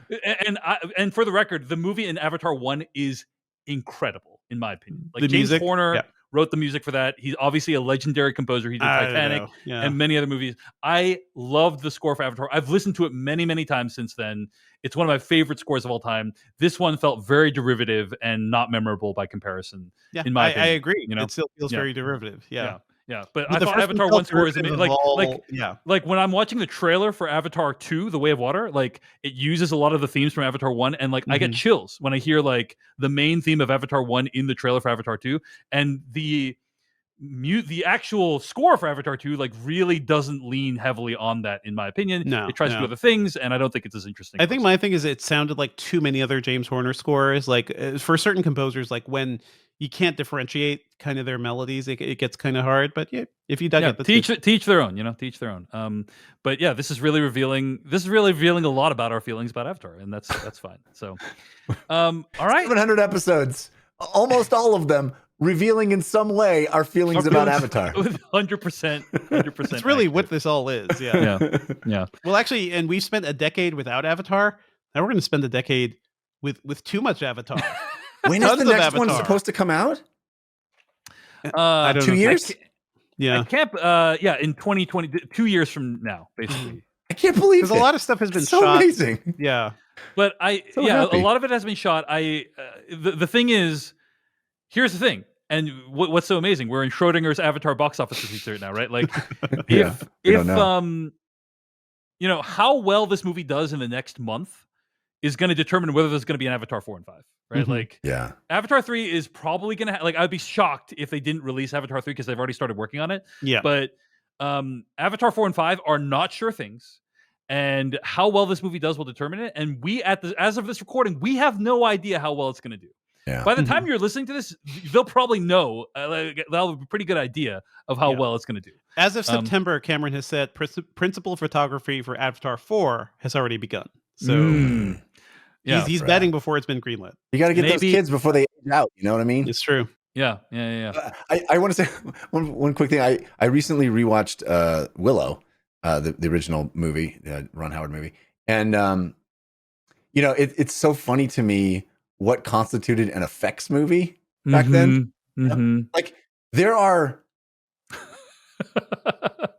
[SPEAKER 1] And for the record, the movie in Avatar 1 is incredible in my opinion. Like,
[SPEAKER 3] the
[SPEAKER 1] James
[SPEAKER 3] music?
[SPEAKER 1] Horner wrote the music for that. He's obviously a legendary composer. He did Titanic and many other movies. I loved the score for Avatar. I've listened to it many, many times since then. It's one of my favorite scores of all time. This one felt very derivative and not memorable by comparison.
[SPEAKER 3] Yeah,
[SPEAKER 1] in my opinion,
[SPEAKER 3] I agree.
[SPEAKER 1] You know?
[SPEAKER 3] It still feels very derivative. Yeah.
[SPEAKER 1] But I thought Avatar 1 score is amazing. Like when I'm watching the trailer for Avatar 2, The Way of Water, like it uses a lot of the themes from Avatar 1, and like I get chills when I hear like the main theme of Avatar 1 in the trailer for Avatar 2, and the actual score for Avatar 2 like really doesn't lean heavily on that, in my opinion. It tries to do other things, and I don't think it's as interesting.
[SPEAKER 3] I think my thing is it sounded like too many other James Horner scores. Like for certain composers, like when you can't differentiate kind of their melodies, it gets kind of hard. But yeah, if you dug it,
[SPEAKER 1] teach their own, teach their own. But yeah, this is really revealing a lot about our feelings about Avatar, and that's fine. So, all right,
[SPEAKER 2] 700 episodes, almost all of them revealing in some way our feelings about Avatar.
[SPEAKER 1] 100%.
[SPEAKER 3] It's really what this all is.
[SPEAKER 1] Yeah.
[SPEAKER 3] Well, actually, and we've spent a decade without Avatar. Now we're going to spend a decade with too much Avatar.
[SPEAKER 2] When is the next one supposed to come out?
[SPEAKER 3] I don't
[SPEAKER 2] 2
[SPEAKER 3] know.
[SPEAKER 2] years?
[SPEAKER 1] I can't. In 2020, 2 years from now, basically.
[SPEAKER 2] I can't believe it.
[SPEAKER 3] Because a lot of stuff has been
[SPEAKER 2] so
[SPEAKER 3] shot.
[SPEAKER 2] amazing.
[SPEAKER 3] Yeah.
[SPEAKER 1] But
[SPEAKER 2] So happy.
[SPEAKER 1] a lot of it has been shot. The thing is, here's the thing, and what's so amazing? We're in Schrodinger's Avatar box office release right now, right? Like,
[SPEAKER 2] Yeah, we don't know.
[SPEAKER 1] you know, how well this movie does in the next month is going to determine whether there's going to be an Avatar 4 and 5, right?
[SPEAKER 3] Mhm.
[SPEAKER 1] Like,
[SPEAKER 2] Yeah.
[SPEAKER 1] Avatar 3 is probably going to like, I'd be shocked if they didn't release Avatar 3 because they've already started working on it.
[SPEAKER 3] Yeah.
[SPEAKER 1] But Avatar 4 and 5 are not sure things. And how well this movie does will determine it. And as of this recording, we have no idea how well it's going to do.
[SPEAKER 2] Yeah.
[SPEAKER 1] By the time you're listening to this, they'll probably know. They'll have a pretty good idea of how well it's going to do.
[SPEAKER 3] As of September, Cameron has said principal photography for Avatar 4 has already begun. So he's betting before it's been greenlit.
[SPEAKER 2] You got to get those kids before they age out. You know what I mean?
[SPEAKER 3] It's true.
[SPEAKER 1] Yeah.
[SPEAKER 2] I want to say one quick thing. I recently rewatched Willow, the original movie, Ron Howard movie, and you know, it's so funny to me what constituted an effects movie back then. You know? Like there are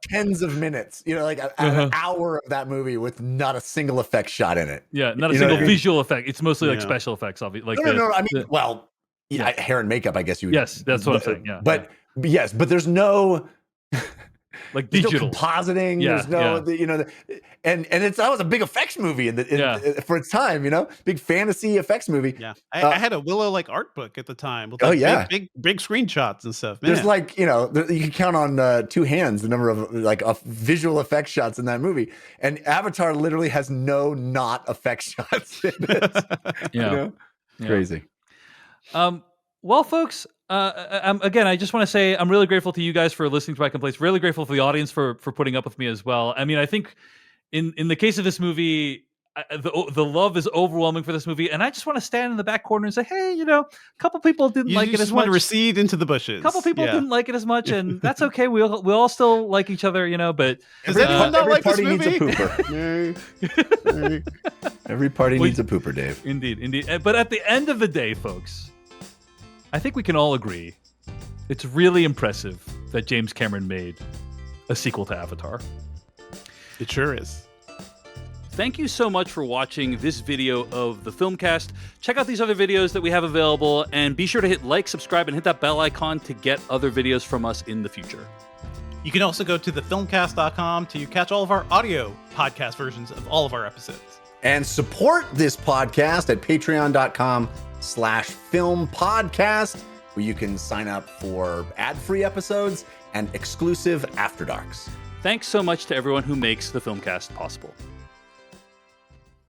[SPEAKER 2] tens of minutes, you know, like an hour of that movie with not a single effect shot in it.
[SPEAKER 1] Yeah, not a single visual effect. It's mostly like special effects. Like
[SPEAKER 2] no. I mean, well, hair and makeup. I guess you would.
[SPEAKER 1] Yes, that's what I'm saying. Yeah,
[SPEAKER 2] but yes, but there's no.
[SPEAKER 1] Like
[SPEAKER 2] there's
[SPEAKER 1] digital
[SPEAKER 2] no compositing. There's no, you know, and that was a big effects movie for its time. You know, big fantasy effects movie.
[SPEAKER 3] Yeah, I had a Willow like art book at the time. With big screenshots and stuff. Man.
[SPEAKER 2] There's like, you know, you can count on two hands the number of like visual effects shots in that movie, and Avatar literally has no not effects shots in it. You know? Crazy.
[SPEAKER 1] Well, folks. Again, I just want to say I'm really grateful to you guys for listening to my complaints. Really grateful for the audience for putting up with me as well. I mean, I think in the case of this movie, the love is overwhelming for this movie, and I just want to stand in the back corner and say, hey, you know, a couple people didn't like it as much.
[SPEAKER 3] You want to recede into the bushes.
[SPEAKER 1] A couple people didn't like it as much, and that's okay. We all still like each other, you know. But
[SPEAKER 3] does anyone not like this movie?
[SPEAKER 2] Needs a pooper. Every party needs a pooper, Dave.
[SPEAKER 1] Indeed. But at the end of the day, folks, I think we can all agree it's really impressive that James Cameron made a sequel to Avatar.
[SPEAKER 3] It sure is.
[SPEAKER 1] Thank you so much for watching this video of the Filmcast. Check out these other videos that we have available, and be sure to hit like, subscribe, and hit that bell icon to get other videos from us in the future.
[SPEAKER 3] You can also go to thefilmcast.com to catch all of our audio podcast versions of all of our episodes.
[SPEAKER 2] And support this podcast at patreon.com/filmpodcast, where you can sign up for ad-free episodes and exclusive After Darks.
[SPEAKER 1] Thanks so much to everyone who makes the Filmcast possible.